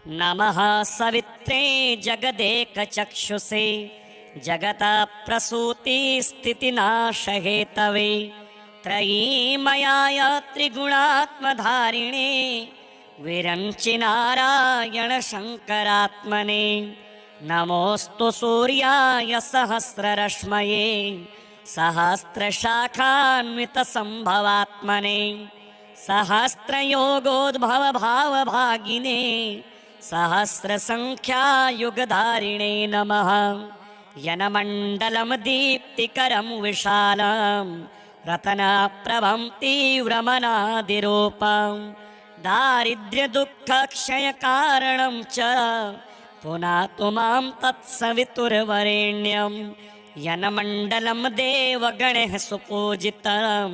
नमः सवित्रे जगदेकचक्षुषे जगतः प्रसूतिस्थितिनाशहेतवे त्रयीमयाय त्रिगुणात्मधारिणे विरञ्चि नारायण शङ्करात्मने। नमोऽस्तु सूर्याय सहस्ररश्मये सहस्रशाखान्वितसम्भवात्मने सहस्रयोगोद्भव भावभागिने सहस्रसङ्ख्यायुगधारिणे नमः। यनमण्डलं दीप्तिकरं विशालं रत्नप्रभं तीव्रमनादिरूपं दारिद्र्यदुःखक्षयकारणं च पुनातु मां तत्सवितुर्वरेण्यं। यनमण्डलं देवगणैः सुपूजितं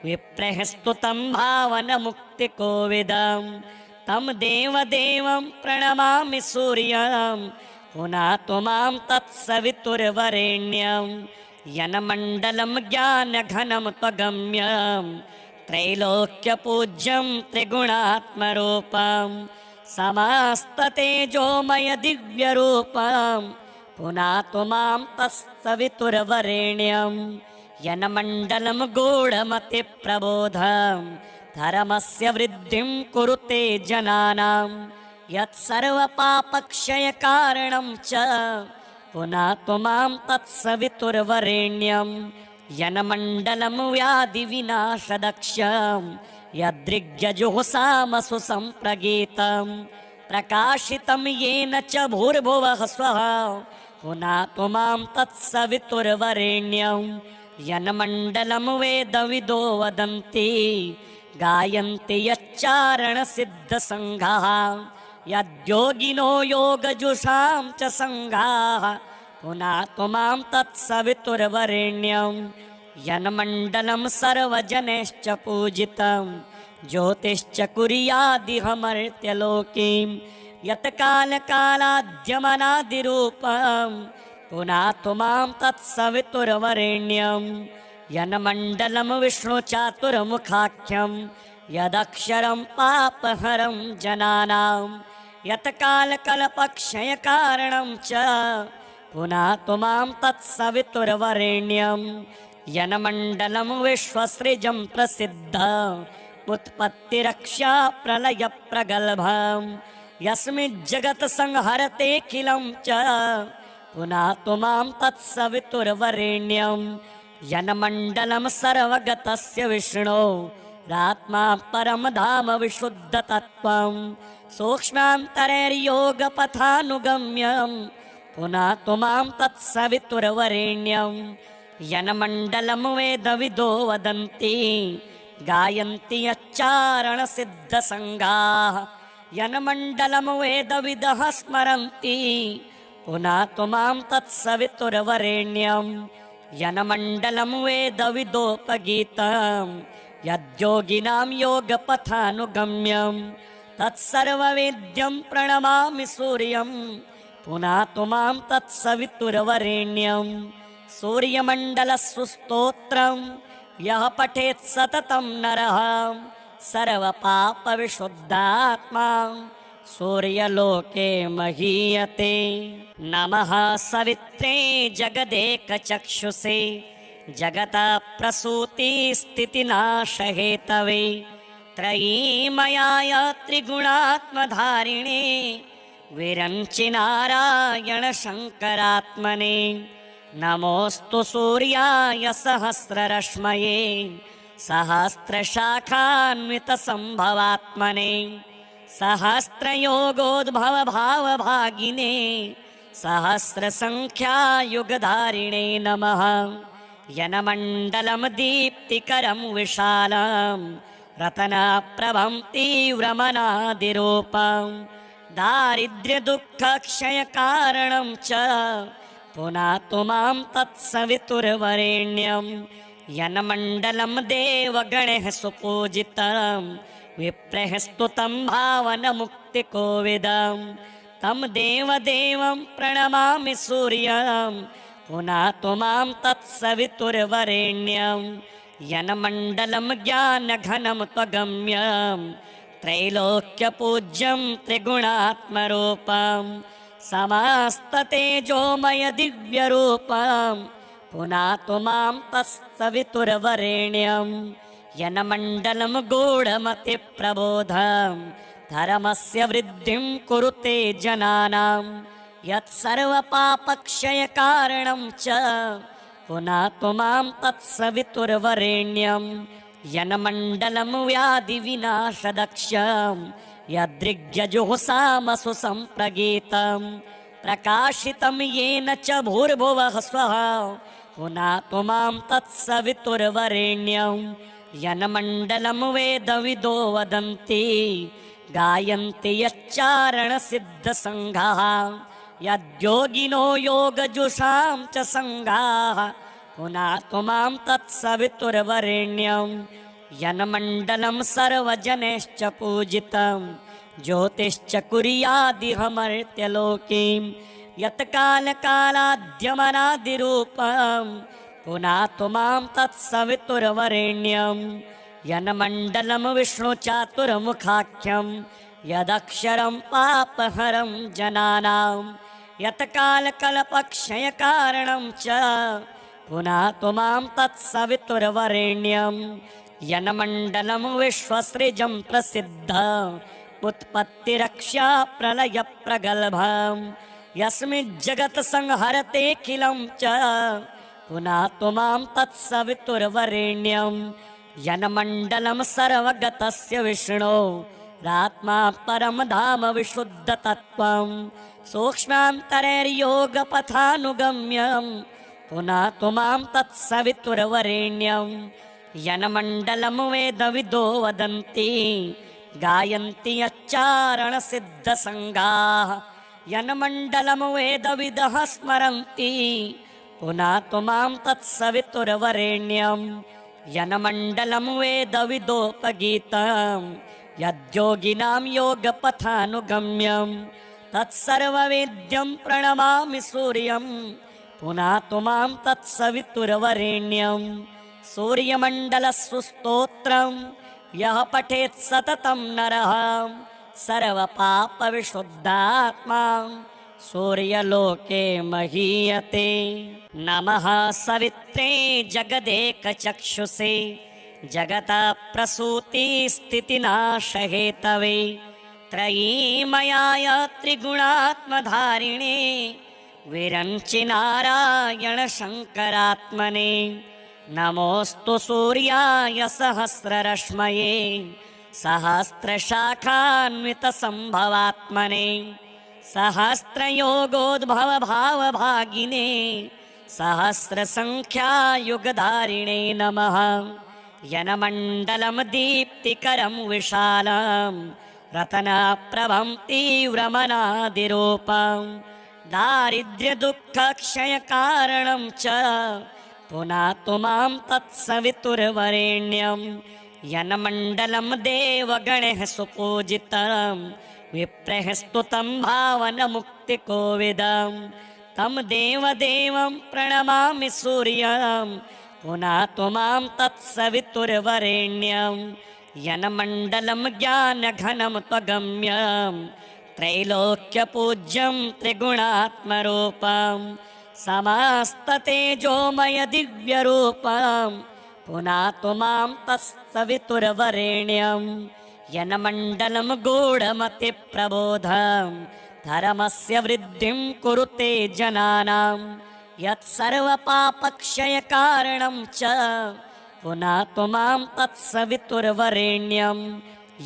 विप्रैः स्तुतं भावनमुक्तिकोविदं तं देवदेवं प्रणमामि सूर्यं पुनातु मां तत्सवितुर्वरेण्यं। यनमण्डलं ज्ञानघनं त्वगम्यं त्रैलोक्यपूज्यं त्रिगुणात्मरूपं समस्ततेजोमय दिव्यरूपं पुनातु मां तत्सवितुर्वरेण्यं। यनमण्डलं गूढमतिप्रबोधं धर्मस्य वृद्धिं कुरुते जनानां यत्सर्वपापक्षयकारणं च पुनातु मां तत्सवितुर्वरेण्यं। यनमण्डलं व्याधिविनाशदक्षं यदृग्यजुःसामसु सम्प्रगीतं प्रकाशितं येन च भूर्भुवः स्वः पुनातु मां तत्सवितुर्वरेण्यं। यन्मण्डलं वेदविदो वदन्ति गायन्ति यच्चारणसिद्धसङ्घाः यद्योगिनो योगजुषां च सङ्घाः पुनातु मां तत्सवितुर्वरेण्यं। यन्मण्डलं सर्वजनैश्च पूजितं ज्योतिश्च कुर्यादिहमर्त्यलोकीं यत्कालकालाद्यमनादिरूपं पुनातु मां तत्सवितुर्वरेण्यं। यन्मण्डलं विष्णुचातुर्मुखाख्यं यदक्षरं पापहरं जनानां यत्कालकल्पक्षयकारणं च पुनातु मां तत्सवितुर्वरेण्यं। यन्मण्डलं विश्वसृजं प्रसिद्धं उत्पत्तिरक्षा प्रलयप्रगल्भं यस्मिज्जगत्संहरतेऽखिलं च पुनातु मां तत्सवितुर्वरेण्यं। यन्मण्डलं सर्वगतस्य विष्णो रात्मा परं धाम विशुद्धतत्त्वं सूक्ष्मान्तरैर्योगपथानुगम्यं पुनातु मां तत्सवितुर्वरेण्यं। यन्मण्डलं वेदविदो वदन्ति गायन्ति यच्चारणसिद्धसङ्घाः यन्मण्डलं वेदविदः स्मरन्ति पुनातु मां तत्सवितुर्वरेण्यं। यन्मण्डलं वेदविदोपगीतं यद्योगिनां योगपथानुगम्यं तत्सर्ववेद्यं प्रणमामि सूर्यं पुनातु मां तत्सवितुर्वरेण्यं। सूर्यमण्डलस्तोत्रं यः पठेत् सततं नरः सर्वपापविशुद्धात्मा सूर्यलोके महीयते। नमः सवित्रे जगदेकचक्षुषे जगतः प्रसूतिस्थितिनाशहेतवे त्रयीमयाय त्रिगुणात्मधारिणे विरञ्चि नारायण शङ्करात्मने। नमोऽस्तु सूर्याय सहस्ररश्मये सहस्रशाखान्वितसम्भवात्मने सहस्रयोगोद्भव भावभागिने सहस्रसङ्ख्यायुगधारिणे नमः। यन्मण्डलं दीप्तिकरं विशालं रत्नप्रभं तीव्रमनादिरूपं दारिद्र्यदुःखक्षयकारणं च पुनातु मां तत्सवितुर्वरेण्यं। यन्मण्डलं देवगणैः सुपूजितं विप्रैः स्तुतं भावनमुक्तिकोविदं तं देवदेवं प्रणमामि सूर्यं पुनातु मां तत्सवितुर्वरेण्यं। यन्मण्डलं ज्ञानघनं त्वगम्यं त्रैलोक्यपूज्यं त्रिगुणात्मरूपं समस्ततेजोमय दिव्यरूपं पुनातु मां तत्सवितुर्वरेण्यं यन्मण्डलं गूढमतिप्रबोधं धर्मस्य वृद्धिं कुरुते जनानां यत्सर्वपापक्षयकारणं च पुनातु मां तत्सवितुर्वरेण्यं यन्मण्डलं व्याधिविनाशदक्षं यदृग्यजुःसामसु सम्प्रगीतं प्रकाशितं येन च भूर्भुवः स्वः पुनातु मां तत्सवितुर्वरेण्यं यन्मण्डलं वेदविदो वदन्ति गायन्ति यच्चारणसिद्धसङ्घाः यद्योगिनो योगजुषां च सङ्घाः पुनातु मां तत्सवितुर्वरेण्यं यन्मण्डलं सर्वजनैश्च पूजितं ज्योतिश्च कुर्यादिहमर्त्यलोकीं यत्कालकालाद्यमनादिरूपं पुनातु मां तत्सवितुर्वरेण्यं यन्मण्डलं विष्णुचातुर्मुखाख्यं यदक्षरं पापहरं जनानां यत्कालकल्पक्षयकारणं च पुनातु मां तत्सवितुर्वरेण्यं यन्मण्डलं विश्वसृजं प्रसिद्धम् उत्पत्तिरक्षा प्रलयप्रगल्भं यस्मिज्जगत्संहरतेऽखिलं च पुनातु मां तत्सवितुर्वरेण्यं यन्मण्डलं सर्वगतस्य विष्णो रात्मा परं धाम विशुद्धतत्त्वं सूक्ष्मान्तरैर्योगपथानुगम्यं पुनातु मां तत्सवितुर्वरेण्यं यन्मण्डलं वेदविदो वदन्ति गायन्ति यच्चारणसिद्धसङ्घाः यन्मण्डलं वेदविदः स्मरन्ति पुनातु मां तत्सवितुर्वरेण्यं यन्मण्डलं वेदविदोपगीतं यद्योगिनां योगपथानुगम्यं तत्सर्ववेद्यं प्रणमामि सूर्यं पुनातु मां तत्सवितुर्वरेण्यं सूर्यमण्डलस्स्तोत्रं यः पठेत् सततं नरः सर्वपापविशुद्धात्मा सूर्यलोके महीयते। नमः सवित्रे जगदेकचक्षुषे जगतः प्रसूतिस्थितिनाशहेतवे त्रयीमयाय त्रिगुणात्मधारिणे विरञ्चि नारायण शङ्करात्मने नमोऽस्तु सूर्याय सहस्ररश्मये सहस्रशाखान्वितसम्भवात्मने सहस्रयोगोद्भवभावभागिने सहस्रसङ्ख्यायुगधारिणे नमः यन्मण्डलं दीप्तिकरं विशालं रत्नप्रभं तीव्रमनादिरूपं दारिद्र्यदुःखक्षयकारणं च पुनातु मां तत्सवितुर्वरेण्यं यन्मण्डलं देवगणैः सुपूजितं विप्रैः स्तुतं भावनमुक्तिकोविदं तं देवदेवं प्रणमामि सूर्यं पुनातु मां तत्सवितुर्वरेण्यं यन्मण्डलं ज्ञानघनं त्वगम्यं त्रैलोक्यपूज्यं त्रिगुणात्मरूपं समस्ततेजोमय दिव्यरूपं पुनातु मां तत्सवितुर्वरेण्यं यन्मण्डलं गूढमतिप्रबोधं धर्मस्य वृद्धिं कुरुते जनानां यत्सर्वपापक्षयकारणं च पुनातु मां तत्सवितुर्वरेण्यं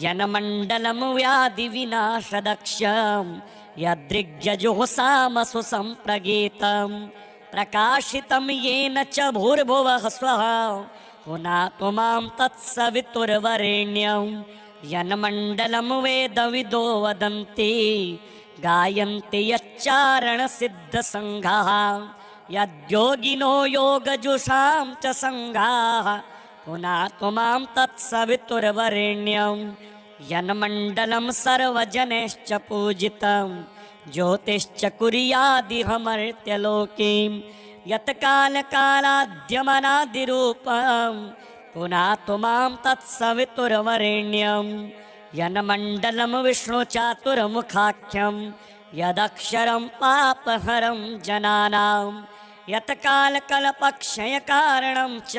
यन्मण्डलं व्याधिविनाशदक्षं यदृग्यजुःसामसु सम्प्रगीतं प्रकाशितं येन च भूर्भुवः स्वः पुनातु मां तत्सवितुर्वरेण्यं यन्मण्डलं वेदविदो वदन्ति गायन्ति यच्चारणसिद्धसङ्घाः यद्योगिनो योगजुषां च सङ्घाः पुनातु मां तत्सवितुर्वरेण्यं यन्मण्डलं सर्वजनैश्च पूजितं ज्योतिश्च कुर्यादिहमर्त्यलोकीं यत्कालकालाद्यमनादिरूपं पुनातु मां तत्सवितुर्वरेण्यं यन्मण्डलं विष्णुचातुर्मुखाख्यं यदक्षरं पापहरं जनानां यत्कालकल्पक्षयकारणं च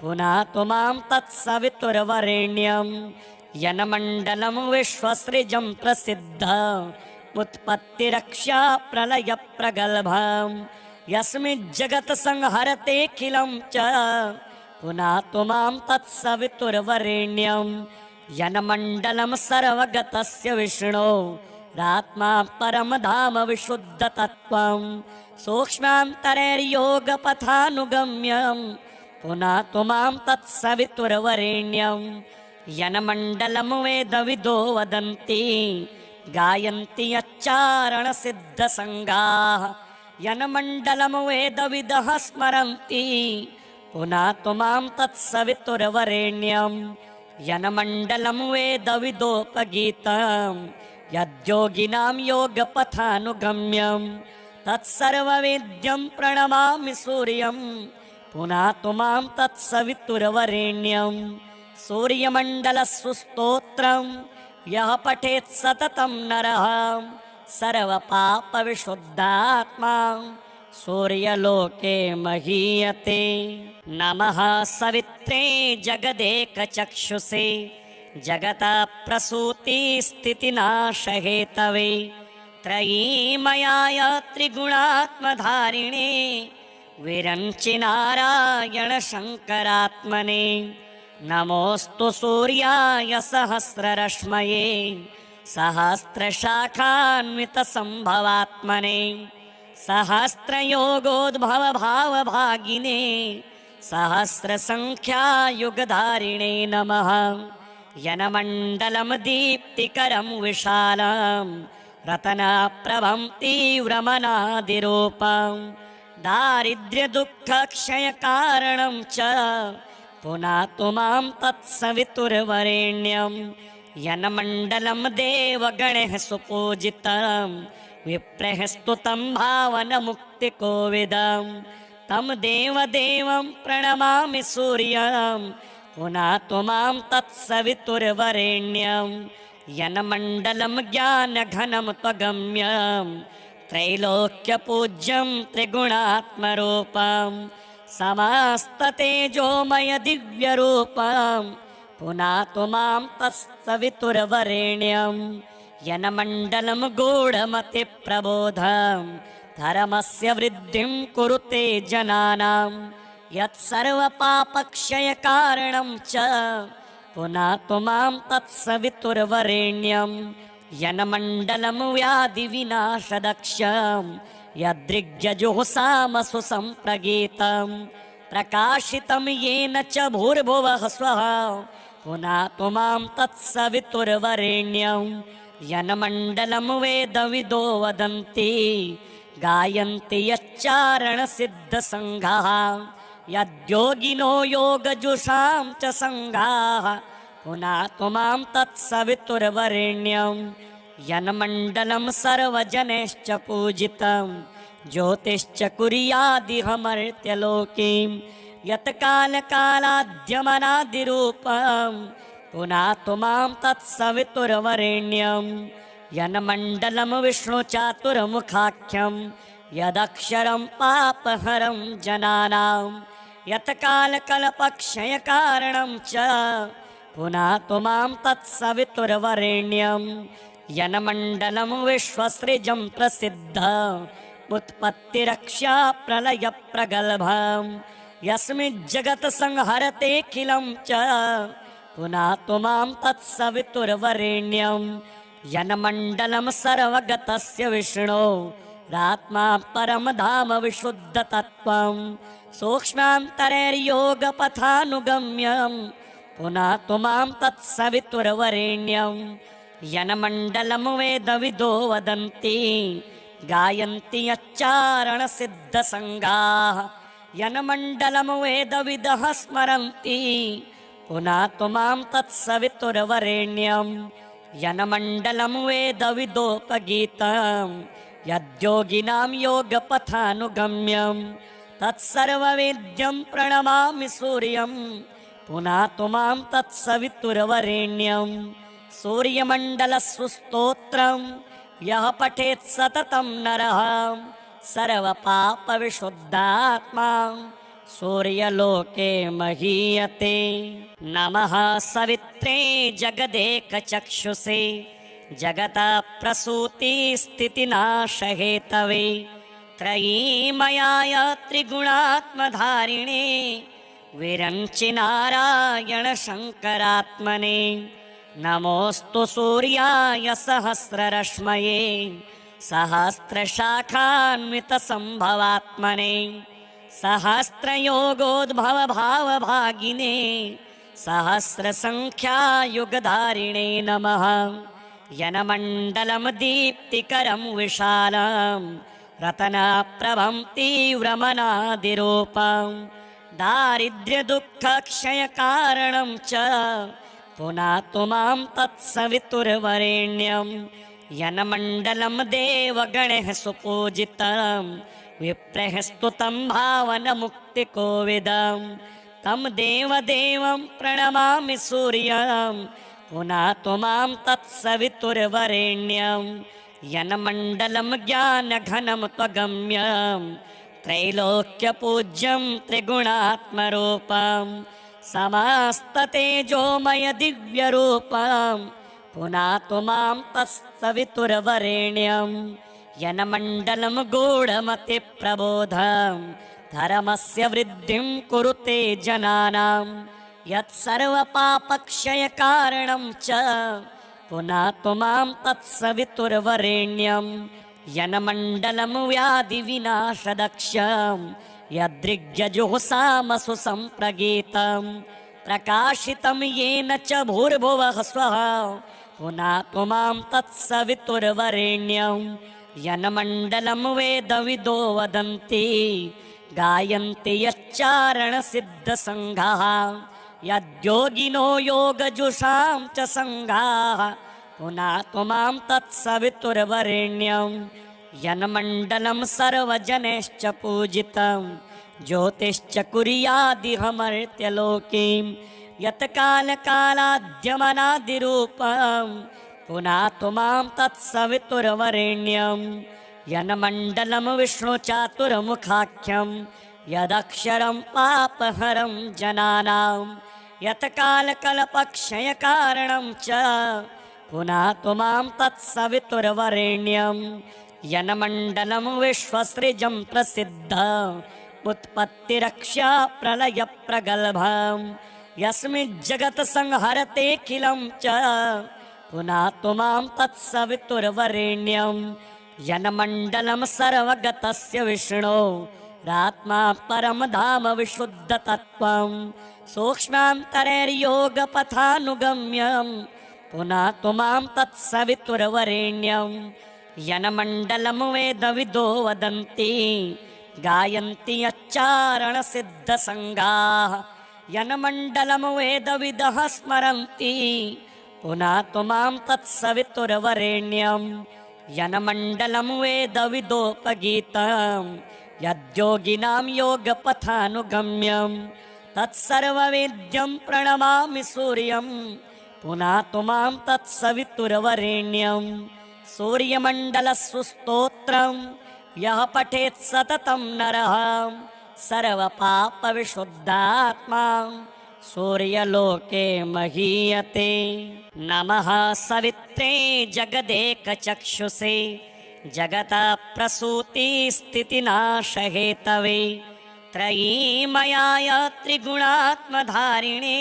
पुनातु मां तत्सवितुर्वरेण्यं यन्मण्डलं विश्वसृजं प्रसिद्धमुत्पत्तिरक्षा प्रलयप्रगल्भं यस्मिज्जगत्संहरतेऽखिलं च पुनातु मां तत्सवितुर्वरेण्यं यन्मण्डलं सर्वगतस्य विष्णो रात्मा परमधाम विशुद्धतत्त्वं सूक्ष्मान्तरैर्योगपथानुगम्यं पुनातु मां तत्सवितुर्वरेण्यं यन्मण्डलं वेदविदो वदन्ति गायन्ति यच्चारणसिद्धसङ्गाः यन्मण्डलं वेदविदः स्मरन्ति पुनातु मां तत्सवितुर्वरेण्यं यन्मण्डलं वेदविदोपगीतं यद्योगिनां योगपथानुगम्यं तत्सर्ववेद्यं प्रणमामि सूर्यं पुनातु मां तत्सवितुर्वरेण्यं सूर्यमण्डलस्स्तोत्रं यः पठेत् सततं नरः सर्वपापविशुद्धात्मा सूर्यलोके महीयते। नमः सवित्रे जगदेकचक्षुषे जगतः प्रसूतिस्थितिनाशहेतवे त्रयीमयाय त्रिगुणात्मधारिणे विरञ्चि नारायण शङ्करात्मने नमोऽस्तु सूर्याय सहस्ररश्मये सहस्रशाखान्वितसम्भवात्मने सहस्रयोगोद्भवभावभागिने सहस्रसङ्ख्यायुगधारिणे नमः यन्मण्डलं दीप्तिकरं विशालं रत्नप्रभं तीव्रमनादिरूपं दारिद्र्यदुःखक्षयकारणं च पुनातु मां तत्सवितुर्वरेण्यं यन्मण्डलं देवगणैः सुपूजितं विप्रैः स्तुतं भावनमुक्तिकोविदं तं देवदेवं प्रणमामि सूर्यं पुनातु मां तत्सवितुर्वरेण्यं यन्मण्डलं ज्ञानघनं त्वगम्यं त्रैलोक्यपूज्यं त्रिगुणात्मरूपं समस्ततेजोमय दिव्यरूपं पुनातु मां तत्सवितुर्वरेण्यं यन्मण्डलं गूढमतिप्रबोधं धर्मस्य वृद्धिं कुरुते जनानां यत्सर्वपापक्षयकारणं च पुनातु मां तत्सवितुर्वरेण्यं यन्मण्डलं व्याधिविनाशदक्षं यदृग्यजुःसामसु सम्प्रगीतं प्रकाशितं येन च भूर्भुवः स्वः पुनातु मां तत्सवितुर्वरेण्यं यन्मण्डलं वेदविदो वदन्ति गायन्ति यच्चारणसिद्धसङ्घाः यद्योगिनो योगजुषां च सङ्घाः पुनातु मां तत्सवितुर्वरेण्यं यन्मण्डलं सर्वजनैश्च पूजितं ज्योतिश्च कुर्यादिह मर्त्यलोकीं यत्कालकालाद्यमनादिरूपं पुनातु मां तत्सवितुर्वरेण्यं यन्मण्डलं विष्णुचातुर्मुखाख्यं यदक्षरं पापहरं जनानां यत्कालकल्पक्षयकारणं च पुनातु मां तत्सवितुर्वरेण्यं यन्मण्डलं विश्वसृजं प्रसिद्धमुत्पत्तिरक्षा प्रलयप्रगल्भं यस्मिज्जगत्संहरतेऽखिलं च पुनातु मां तत्सवितुर्वरेण्यं यन्मण्डलं सर्वगतस्य विष्णो रात्मा परमधाम विशुद्धतत्त्वं सूक्ष्मान्तरैर्योगपथानुगम्यं पुनातु मां तत्सवितुर्वरेण्यं यन्मण्डलं वेदविदो वदन्ति गायन्ति यच्चारणसिद्धसङ्गाः यन्मण्डलं वेदविदः स्मरन्ति पुनातु मां तत्सवितुर्वरेण्यं यन्मण्डलं वेदविदोपगीतं यद्योगिनां योगपथानुगम्यं तत्सर्ववेद्यं प्रणमामि सूर्यं पुनातु मां तत्सवितुर्वरेण्यं सूर्यमण्डलस्तोत्रं यः पठेत् सततं नरः सर्वपापविशुद्धात्मा सूर्यलोके महीयते। नमः सवित्रे जगदेकचक्षुषे जगतः प्रसूतिस्थितिनाशहेतवे त्रयीमयाय त्रिगुणात्मधारिणे विरञ्चि नारायण शङ्करात्मने। नमोऽस्तु सूर्याय सहस्ररश्मये सहस्रशाखान्वितसम्भवात्मने सहस्रयोगोद्भव भावभागिने सहस्रसङ्ख्यायुगधारिणे नमः। यनमण्डलं दीप्तिकरं विशालं रत्नप्रभं तीव्रमनादिरूपं दारिद्र्यदुःखक्षयकारणं च पुनातु मां तत्सवितुर्वरेण्यं। यनमण्डलं देवगणैः सुपूजितं विप्रैः स्तुतं भावनमुक्तिकोविदं तं देवदेवं प्रणमामि सूर्यं पुनातु मां तत्सवितुर्वरेण्यं। यनमण्डलं ज्ञानघनं त्वगम्यं त्रैलोक्यपूज्यं त्रिगुणात्मरूपं समस्ततेजोमय दिव्यरूपं पुनातु मां तत्सवितुर्वरेण्यं। यनमण्डलं गूढमतिप्रबोधं धर्मस्य वृद्धिं कुरुते जनानां यत्सर्वपापक्षयकारणं च पुनातु मां तत्सवितुर्वरेण्यं। यनमण्डलं व्याधिविनाशदक्षं यदृग्यजुःसामसु सम्प्रगीतं प्रकाशितं येन च भूर्भुवः स्वः पुनातु मां तत्सवितुर्वरेण्यं। यनमण्डलं वेदविदो वदन्ति गायन्ति यच्चारणसिद्धसङ्घाः यद्योगिनो योगजुषां च सङ्घाः पुनातु मां तत्सवितुर्वरेण्यं। यन्मण्डलं सर्वजनैश्च पूजितं ज्योतिश्च कुर्यादिहमर्त्यलोके यत्कालकालाद्यमनादिरूपं पुनातु मां तत्सवितुर्वरेण्यं। यन्मण्डलं विष्णुचातुर्मुखाख्यं यदक्षरं पापहरं जनानां यत्कालकल्पक्षयकारणं च पुनातु मां तत्सवितुर्वरेण्यं। यन्मण्डलं विश्वसृजं प्रसिद्धं उत्पत्तिरक्षा प्रलयप्रगल्भं यस्मिज्जगत्संहरतेऽखिलं च पुनातु मां तत्सवितुर्वरेण्यं। यन्मण्डलं सर्वगतस्य विष्णो रात्मा परं धाम विशुद्धतत्त्वं सूक्ष्मान्तरैर्योगपथानुगम्यं पुनातु मां तत्सवितुर्वरेण्यं। यन्मण्डलं वेदविदो वदन्ति गायन्ति यच्चारणसिद्धसङ्घाः यन्मण्डलं वेदविदः स्मरन्ति पुनातु मां तत्सवितुर्वरेण्यं। यन्मण्डलं वेदविदोपगीतं यद्योगिनां योगपथानुगम्यं तत्सर्ववेद्यं प्रणमामि सूर्यं पुनातु मां तत्सवितुर्वरेण्यं। सूर्यमण्डलस्तोत्रं यः पठेत् सततं नरः सर्वपापविशुद्धात्मा सूर्यलोके महीयते। नमः सवित्रे जगदेकचक्षुषे जगतः प्रसूतिस्थितिनाशहेतवे त्रयीमयाय त्रिगुणात्मधारिणे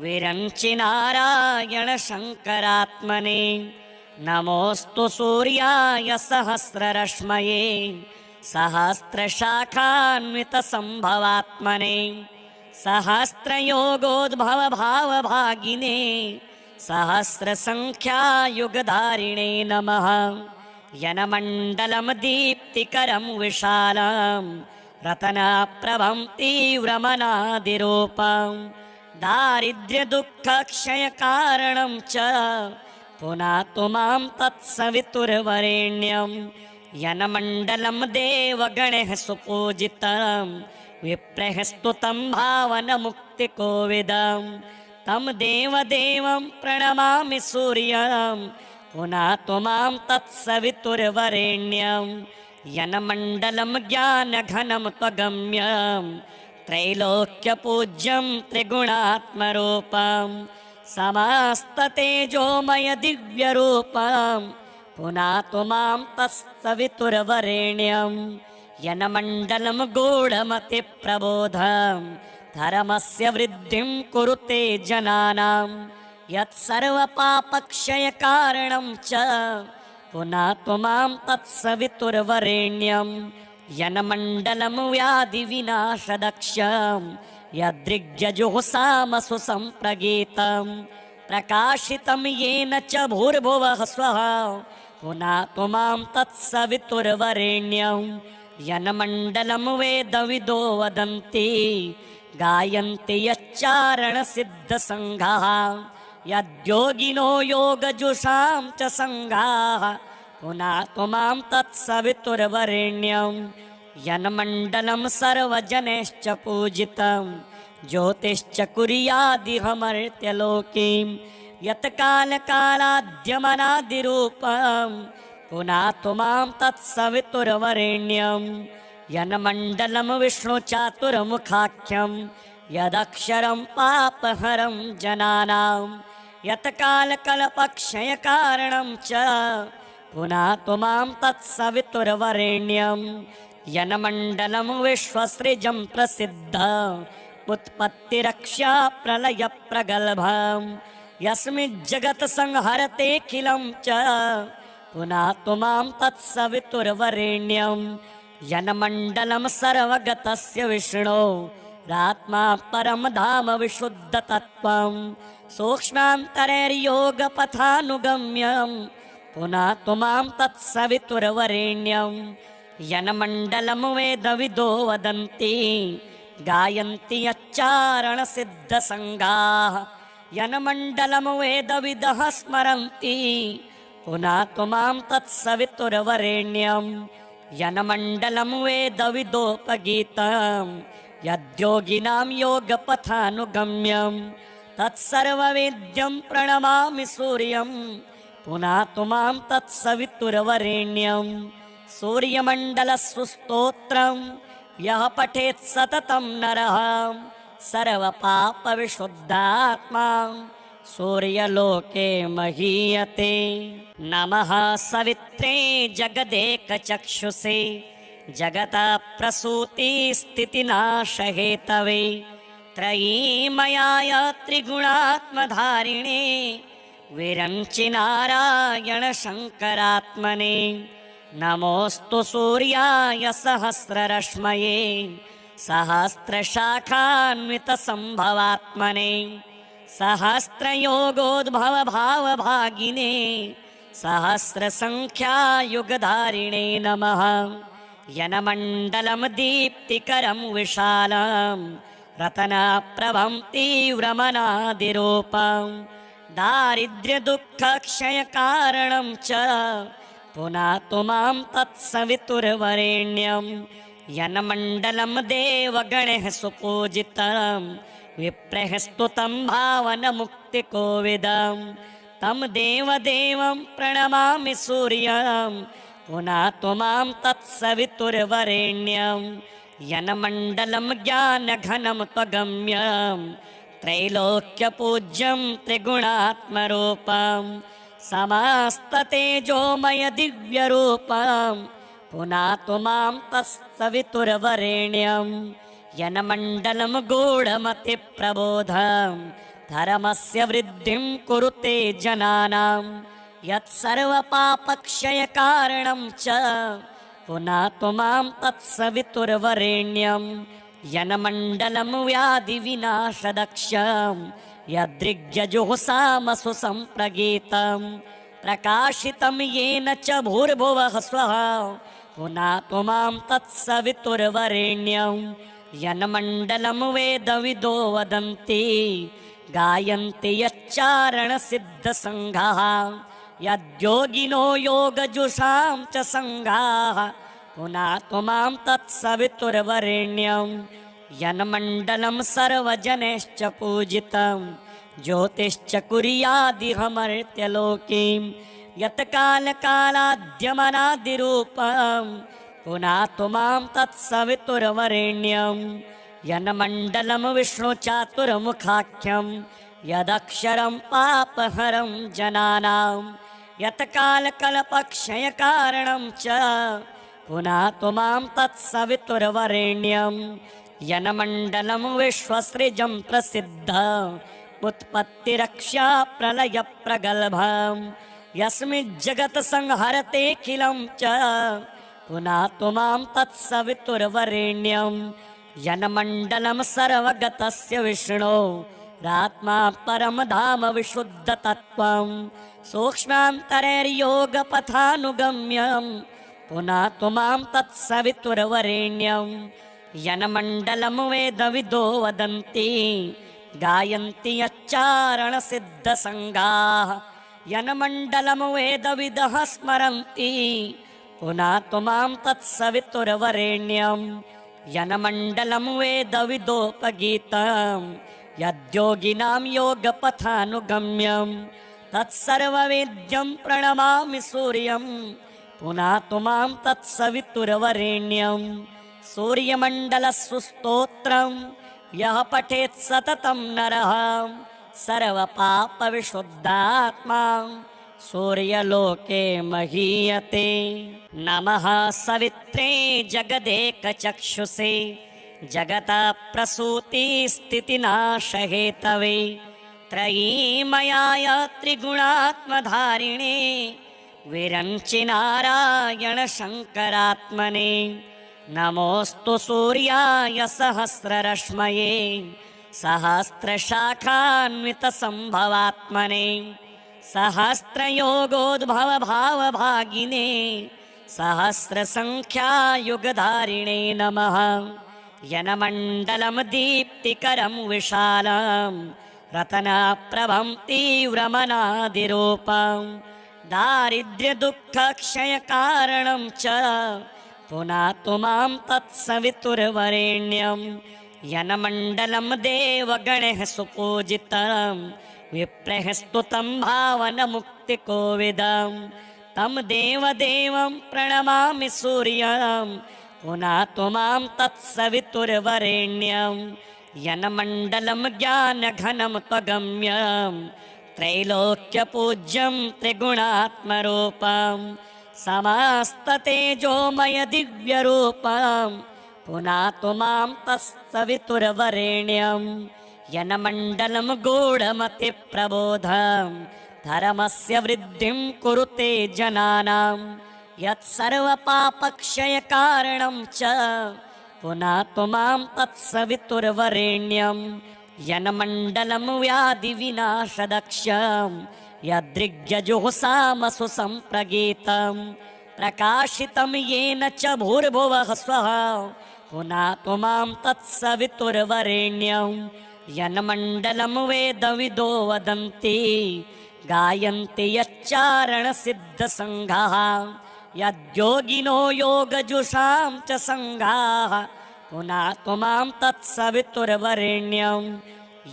विरञ्चि नारायण शङ्करात्मने। नमोऽस्तु सूर्याय सहस्ररश्मये सहस्रशाखान्वितसम्भवात्मने सहस्रयोगोद्भव भावभागिने सहस्रसङ्ख्यायुगधारिणे नमः। यन्मण्डलं दीप्तिकरं विशालं रत्नप्रभं तीव्रमनादिरूपं दारिद्र्यदुःखक्षयकारणं च पुनातु मां तत्सवितुर्वरेण्यं। यन्मण्डलं देवगणैः सुपूजितं विप्रैः स्तुतं भावनमुक्तिकोविदं तं देवदेवं प्रणमामि सूर्यं पुनातु मां तत्सवितुर्वरेण्यं यन्मण्डलं ज्ञानघनं त्वगम्यं त्रैलोक्यपूज्यं त्रिगुणात्मरूपं समस्ततेजोमय दिव्यरूपं पुनातु मां तत्सवितुर्वरेण्यं यन्मण्डलं गूढमतिप्रबोधं धर्मस्य वृद्धिं कुरुते जनानां यत्सर्वपापक्षयकारणं च पुनातु मां तत्सवितुर्वरेण्यं यन्मण्डलं व्याधिविनाशदक्षं यदृग्यजुःसामसु सम्प्रगीतं प्रकाशितं येन च भूर्भुवः स्वः पुनातु मां तत्सवितुर्वरेण्यं यन्मण्डलं वेदविदो वदन्ति गायन्ति यच्चारणसिद्धसङ्घाः यद्योगिनो योगजुषां च सङ्घाः पुनातु मां तत्सवितुर्वरेण्यं यन्मण्डलं सर्वजनैश्च पूजितं ज्योतिश्च कुर्यादिहमर्त्यलोकीं यत्कालकालाद्यमनादिरूपं पुनातु मां तत्सवितुर्वरेण्यं यन्मण्डलं विष्णुचातुर्मुखाख्यं यदक्षरं पापहरं जनानां यत्कालकल्पक्षयकारणं च पुनातु मां तत्सवितुर्वरेण्यं यन्मण्डलं विश्वसृजं प्रसिद्धम् उत्पत्तिरक्षा प्रलयप्रगल्भं यस्मिज्जगत् संहरतेऽखिलं च पुनातु मां तत्सवितुर्वरेण्यं यन्मण्डलं सर्वगतस्य विष्णो रात्मा परं धाम विशुद्धतत्त्वं सूक्ष्मान्तरैर्योगपथानुगम्यं पुनातु मां तत्सवितुर्वरेण्यं यन्मण्डलं वेदविदो वदन्ति गायन्ति यच्चारणसिद्धसङ्घाः यन्मण्डलं वेदविदः स्मरन्ति पुनातु मां तत्सवितुर्वरेण्यं यन्मण्डलं वेदविदोपगीतं यद्योगिनां योगपथानुगम्यं तत्सर्ववेद्यं प्रणमामि सूर्यं पुनातु मां तत्सवितुर्वरेण्यं सूर्यमण्डलस्तोत्रं यः पठेत् सततं नरः सर्वपापविशुद्धात्मा सूर्यलोके महीयते। नमः सवित्रे जगदेकचक्षुषे जगतः प्रसूतिस्थितिनाशहेतवे त्रयीमयाय त्रिगुणात्मधारिणे विरञ्चि नारायण शङ्करात्मने नमोऽस्तु सूर्याय सहस्ररश्मये सहस्रशाखान्वितसम्भवात्मने सहस्रयोगोद्भवभावभागिने सहस्रसङ्ख्यायुगधारिणे नमः यन्मण्डलं दीप्तिकरं विशालं रत्नप्रभं तीव्रमनादिरूपं दारिद्र्यदुःखक्षयकारणं च पुनातु मां तत्सवितुर्वरेण्यं यन्मण्डलं देवगणैः सुपूजितं विप्रैः स्तुतं भावनमुक्तिकोविदं तं देवदेवं प्रणमामि सूर्यं पुनातु मां तत्सवितुर्वरेण्यं यन्मण्डलं ज्ञानघनं त्वगम्यं त्रैलोक्यपूज्यं त्रिगुणात्मरूपं समस्ततेजोमय दिव्यरूपं पुनातु मां तत्सवितुर्वरेण्यं यन्मण्डलं गूढमतिप्रबोधं धर्मस्य वृद्धिं कुरुते जनानां यत्सर्वपापक्षयकारणं च पुनातु मां तत्सवितुर्वरेण्यं यन्मण्डलं व्याधिविनाशदक्षं यदृग्यजुःसामसु सम्प्रगीतं प्रकाशितं येन च भूर्भुवः स्वः पुनातु मां तत्सवितुर्वरेण्यं यन्मण्डलं वेदविदो वदन्ति गायन्ति यच्चारणसिद्धसङ्घाः यद्योगिनो योगजुषां च सङ्घाः पुनातु मां तत्सवितुर्वरेण्यं यन्मण्डलं सर्वजनैश्च पूजितं ज्योतिश्च कुर्यादिहमर्त्यलोकीं यत्कालकालाद्यमनादिरूपं पुनातु मां तत्सवितुर्वरेण्यं यन्मण्डलं विष्णुचातुर्मुखाख्यं यदक्षरं पापहरं जनानां यत्कालकल्पक्षयकारणं च पुनातु मां तत्सवितुर्वरेण्यं यन्मण्डलं विश्वसृजं प्रसिद्धम् उत्पत्तिरक्षा प्रलय प्रगल्भं यस्मिज्जगत् संहरतेऽखिलं च पुनातु मां तत्सवितुर्वरेण्यं यन्मण्डलं सर्वगतस्य विष्णो रात्मा परं धाम विशुद्धतत्त्वं सूक्ष्मान्तरैर्योगपथानुगम्यं पुनातु मां तत्सवितुर्वरेण्यं यन्मण्डलं वेदविदो वदन्ति गायन्ति यच्चारणसिद्धसङ्गाः यन्मण्डलं वेदविदः स्मरन्ति पुनातु मां तत्सवितुर्वरेण्यं यन्मण्डलं वेदविदोपगीतं यद्योगिनां योगपथानुगम्यं तत्सर्ववेद्यं प्रणमामि सूर्यं पुनातु मां तत्सवितुर्वरेण्यं सूर्यमण्डलस्स्तोत्रं यः पठेत् सततं नरः सर्वपापविशुद्धात्मा सूर्यलोके महीयते। नमः सवित्रे जगदेकचक्षुषे जगतः प्रसूतिस्थितिनाशहेतवे त्रयीमयाय त्रिगुणात्मधारिणे विरञ्चि नारायण शङ्करात्मने नमोऽस्तु सूर्याय सहस्ररश्मये सहस्रशाखान्वितसम्भवात्मने सहस्रयोगोद्भवभावभागिने सहस्रसङ्ख्यायुगधारिणे नमः। यन्मण्डलं दीप्तिकरं विशालं रत्नप्रभं तीव्रमनादिरूपं दारिद्र्यदुःखक्षयकारणं च पुनातु मां तत्सवितुर्वरेण्यं यन्मण्डलं देवगणैः सुपूजितं विप्रैः स्तुतं भावनमुक्तिकोविदं तं देवदेवं प्रणमामि सूर्यं पुनातु मां तत्सवितुर्वरेण्यं यन्मण्डलं ज्ञानघनं त्वगम्यं त्रैलोक्यपूज्यं त्रिगुणात्मरूपं समस्ततेजोमय दिव्यरूपं पुनातु मां तत्सवितुर्वरेण्यं यन्मण्डलं गूढमतिप्रबोधं धर्मस्य वृद्धिं कुरुते जनानां यत्सर्वपापक्षयकारणं च पुनातु मां तत्सवितुर्वरेण्यं यन्मण्डलं व्याधिविनाशदक्षं यदृग्यजुःसामसु सम्प्रगीतं प्रकाशितं येन च भूर्भुवः स्वः पुनातु मां तत्सवितुर्वरेण्यं यन्मण्डलं वेदविदो वदन्ति गायन्ति यच्चारणसिद्धसङ्घाः यद्योगिनो योगजुषां च सङ्घाः पुनातु मां तत्सवितुर्वरेण्यं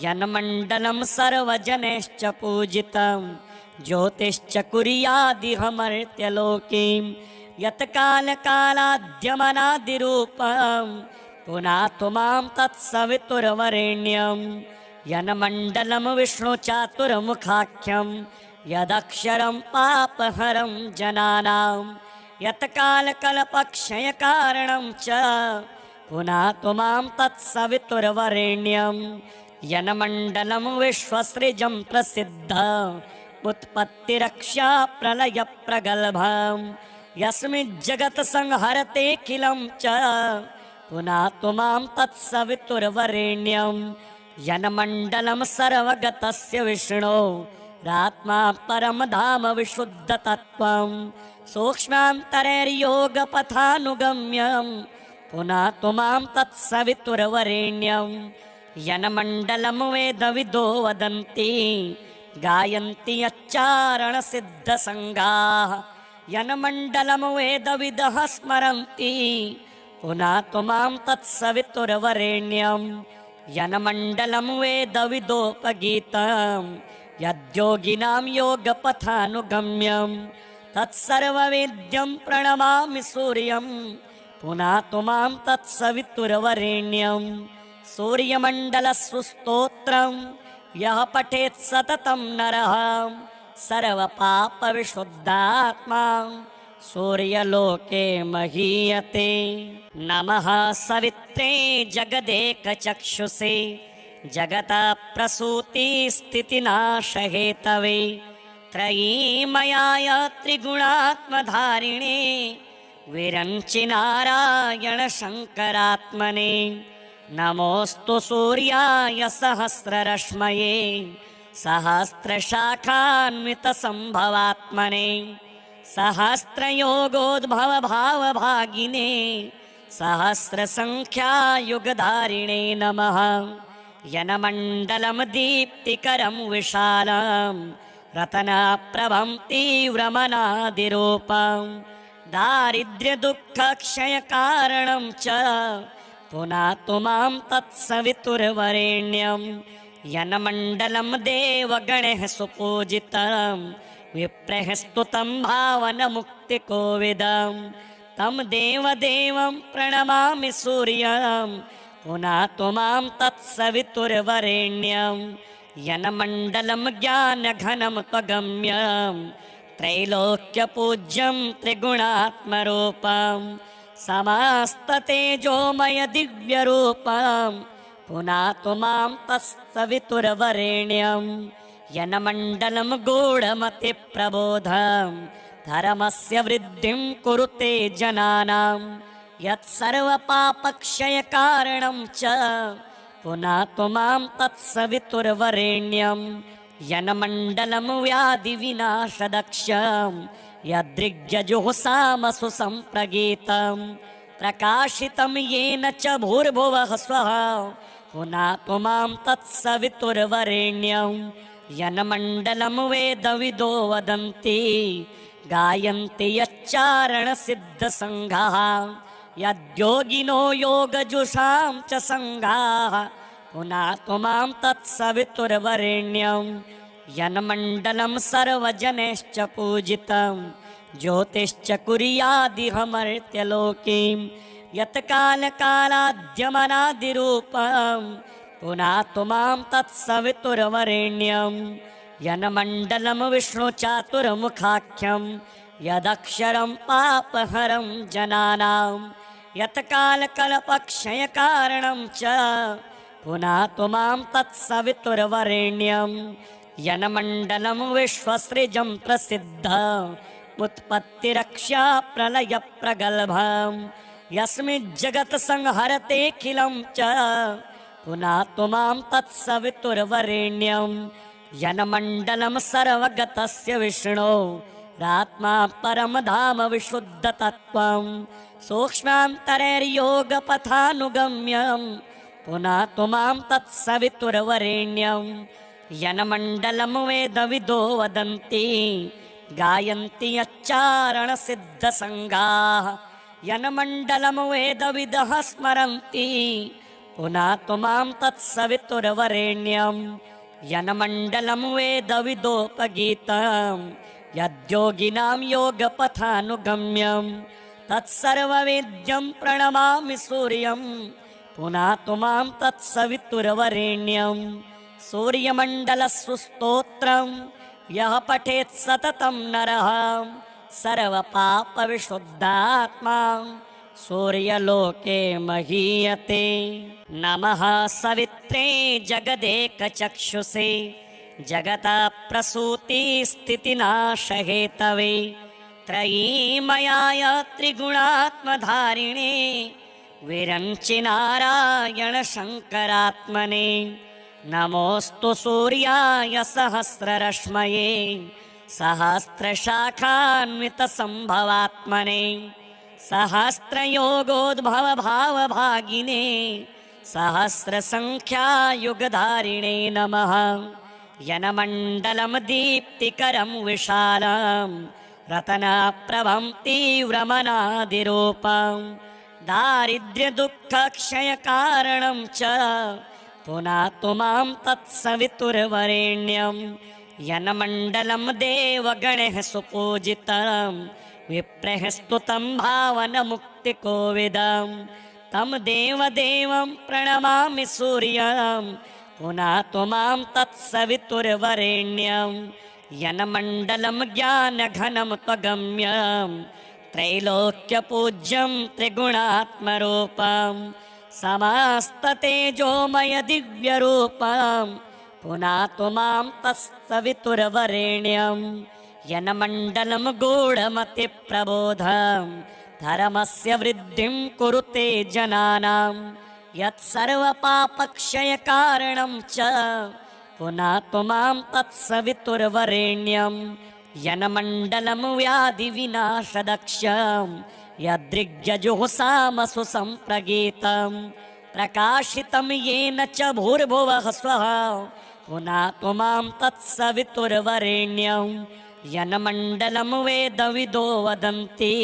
यन्मण्डलं सर्वजनैश्च पूजितं ज्योतिश्च कुर्यादिहमर्त्यलोकीं यत्कालकालाद्यमनादिरूपं पुनातु मां तत्सवितुर्वरेण्यं यन्मण्डलं विष्णुचातुर्मुखाख्यं यदक्षरं पापहरं जनानां यत्कालकल्पक्षयकारणं च पुनातु मां तत्सवितुर्वरेण्यं यन्मण्डलं विश्वसृजं प्रसिद्धम् उत्पत्तिरक्षा प्रलय प्रगल्भं यस्मिज्जगत् संहरतेऽखिलं च पुनातु मां तत्सवितुर्वरेण्यं यन्मण्डलं सर्वगतस्य विष्णो रात्मा परं धाम विशुद्धतत्त्वं सूक्ष्मान्तरैर्योगपथानुगम्यं पुनातु मां तत्सवितुर्वरेण्यं यन्मण्डलं वेदविदो वदन्ति गायन्ति यच्चारणसिद्धसङ्घाः यन्मण्डलं वेदविदः स्मरन्ति पुनातु मां तत्सवितुर्वरेण्यं यनमण्डलं वेदविदोपगीतं यद्योगिनां योगपथानुगम्यं तत्सर्ववेद्यं प्रणमामि सूर्यं पुनातु मां तत्सवितुर्वरेण्यं सूर्यमण्डलस्स्तोत्रं यः पठेत् सततं नरः सर्वपापविशुद्धात्मा सूर्यलोके महीयते। नमः सवित्रे जगदेकचक्षुषे जगतः प्रसूतिस्थितिनाशहेतवे त्रयीमयाय त्रिगुणात्मधारिणे विरञ्चि नारायण शङ्करात्मने नमोऽस्तु सूर्याय सहस्ररश्मये सहस्रशाखान्वितसम्भवात्मने सहस्रयोगोद्भवभावभागिने सहस्रसङ्ख्यायुगधारिणे नमः। यनमण्डलं दीप्तिकरं विशालं रत्नप्रभं तीव्रमनादिरूपं दारिद्र्यदुःखक्षयकारणं च पुनातु मां तत्सवितुर्वरेण्यं यनमण्डलं देवगणैः सुपूजितं विप्रैः स्तुतं भावनमुक्तिकोविदं तं देवदेवं प्रणमामि सूर्यं पुनातु मां तत्सवितुर्वरेण्यं यनमण्डलं ज्ञानघनं त्वगम्यं त्रैलोक्यपूज्यं त्रिगुणात्मरूपं समस्ततेजोमय दिव्यरूपं पुनातु मां तत्सवितुर्वरेण्यं यनमण्डलं गूढमतिप्रबोधं धर्मस्य वृद्धिं कुरुते जनानां यत्सर्वपापक्षयकारणं च पुनातु मां तत्सवितुर्वरेण्यं यनमण्डलं व्याधिविनाशदक्षं यदृग्यजुःसामसु सम्प्रगीतं प्रकाशितं येन च भूर्भुवः स्वः पुनातु मां तत्सवितुर्वरेण्यं यनमण्डलं वेदविदो वदन्ति गायन्ति यच्चारणसिद्धसङ्घाः यद्योगिनो योगजुषां च सङ्घाः पुनातु मां तत्सवितुर्वरेण्यं यन्मण्डलं सर्वजनैश्च पूजितं ज्योतिश्च कुर्यादिह मर्त्यलोकीं यत्कालकालाद्यमनादिरूपं पुनातु मां तत्सवितुर्वरेण्यं यन्मण्डलं विष्णुचातुर्मुखाख्यं यदक्षरं पापहरं जनानां यत्कालकल्पक्षयकारणं च पुनातु मां तत्सवितुर्वरेण्यं यन्मण्डलं विश्वसृजं प्रसिद्धमुत्पत्तिरक्षा प्रलयप्रगल्भं यस्मिज्जगत्संहरतेऽखिलं च पुनातु मां तत्सवितुर्वरेण्यं यन्मण्डलं सर्वगतस्य विष्णो रात्मा परम धाम विशुद्धतत्त्वं सूक्ष्मान्तरैर्योगपथानुगम्यं पुनातु मां तत्सवितुर्वरेण्यं यन्मण्डलं वेदविदो वदन्ति गायन्ति यच्चारणसिद्धसङ्घाः यन्मण्डलं वेदविदः स्मरन्ति पुनातु मां तत्सवितुर्वरेण्यं यन्मण्डलं वेदविदोपगीतं यद्योगिनां योगपथानुगम्यं तत्सर्ववेद्यं प्रणमामि सूर्यं पुनातु मां तत्सवितुर्वरेण्यं सूर्यमण्डलस्स्तोत्रं यः पठेत् सततं नरः सर्वपापविशुद्धात्मा सूर्यलोके महीयते। नमः सवित्रे जगदेकचक्षुषे जगतः प्रसूतिस्थितिनाशहेतवे त्रयीमयाय त्रिगुणात्मधारिणे विरञ्चि नारायण शङ्करात्मने नमोऽस्तु सूर्याय सहस्ररश्मये सहस्रशाखान्वितसम्भवात्मने सहस्रयोगोद्भवभावभागिने सहस्रसङ्ख्यायुगधारिणे नमः। यनमण्डलं दीप्तिकरं विशालं रत्नप्रभं तीव्रमनादिरूपं दारिद्र्यदुःखक्षयकारणं च पुनातु मां तत्सवितुर्वरेण्यं यन्मण्डलं देवगणैः सुपूजितं विप्रैः स्तुतं भावनमुक्तिकोविदं तं देवदेवं प्रणमामि सूर्यं पुनातु मां तत्सवितुर्वरेण्यं यन्मण्डलं ज्ञानघनं त्वगम्यं त्रैलोक्यपूज्यं त्रिगुणात्मरूपं समस्ततेजोमय दिव्यरूपं पुनातु मां तत्सवितुर्वरेण्यं यन्मण्डलं गूढमतिप्रबोधं धर्मस्य वृद्धिं कुरुते जनानां यत्सर्वपापक्षयकारणं च पुनातु मां तत्सवितुर्वरेण्यं यन्मण्डलं व्याधिविनाशदक्षं यदृग्यजुःसामसु सम्प्रगीतं प्रकाशितं येन च भूर्भुवः स्वः पुनातु मां तत्सवितुर्वरेण्यं यन्मण्डलं वेदविदो वदन्ति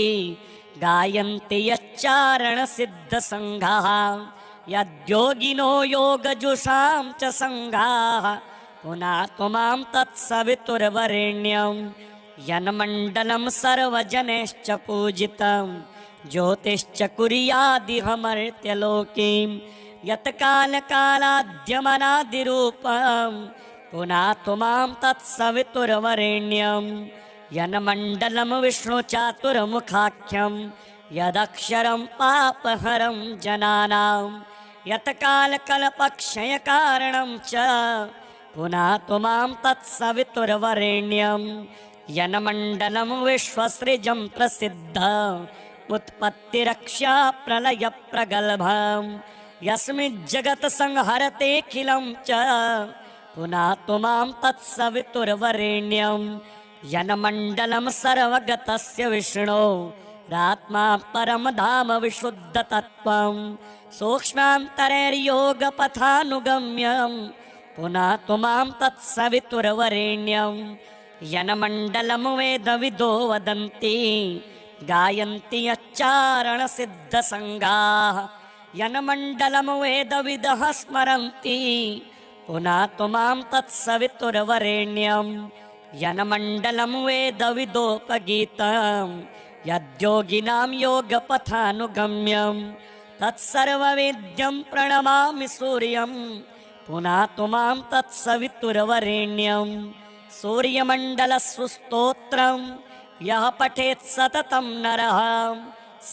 गायन्ति यच्चारणसिद्धसङ्घाः यद्योगिनो योगजुषां च सङ्घाः पुनातु मां तत्सवितुर्वरेण्यं यन्मण्डलं सर्वजनैश्च पूजितं ज्योतिश्च कुर्यादिहमर्त्यलोकीं यत्कालकालाद्यमनादिरूपं पुनातु मां तत्सवितुर्वरेण्यं यन्मण्डलं विष्णुचातुर्मुखाख्यं यदक्षरं पापहरं जनानां यत्कालकल्पक्षयकारणं च पुनातु मां तत्सवितुर्वरेण्यं यन्मण्डलं विश्वसृजं प्रसिद्धमुत्पत्तिरक्षा प्रलयप्रगल्भं यस्मिज्जगत्संहरतेऽखिलं च पुनातु मां तत्सवितुर्वरेण्यं यन्मण्डलं सर्वगतस्य विष्णो रात्मा परं धाम विशुद्धतत्त्वं सूक्ष्मान्तरैर्योगपथानुगम्यं पुनातु मां तत्सवितुर्वरेण्यं यन्मण्डलं वेदविदो वदन्ति गायन्ति यच्चारणसिद्धसङ्घाः यन्मण्डलं वेदविदः स्मरन्ति पुनातु मां तत्सवितुर्वरेण्यं यन्मण्डलं वेदविदोपगीतं यद्योगिनां योगपथानुगम्यं तत्सर्ववेद्यं प्रणमामि सूर्यं पुनातु मां तत्सवितुर्वरेण्यं सूर्यमण्डलस्स्तोत्रं यः पठेत् सततं नरः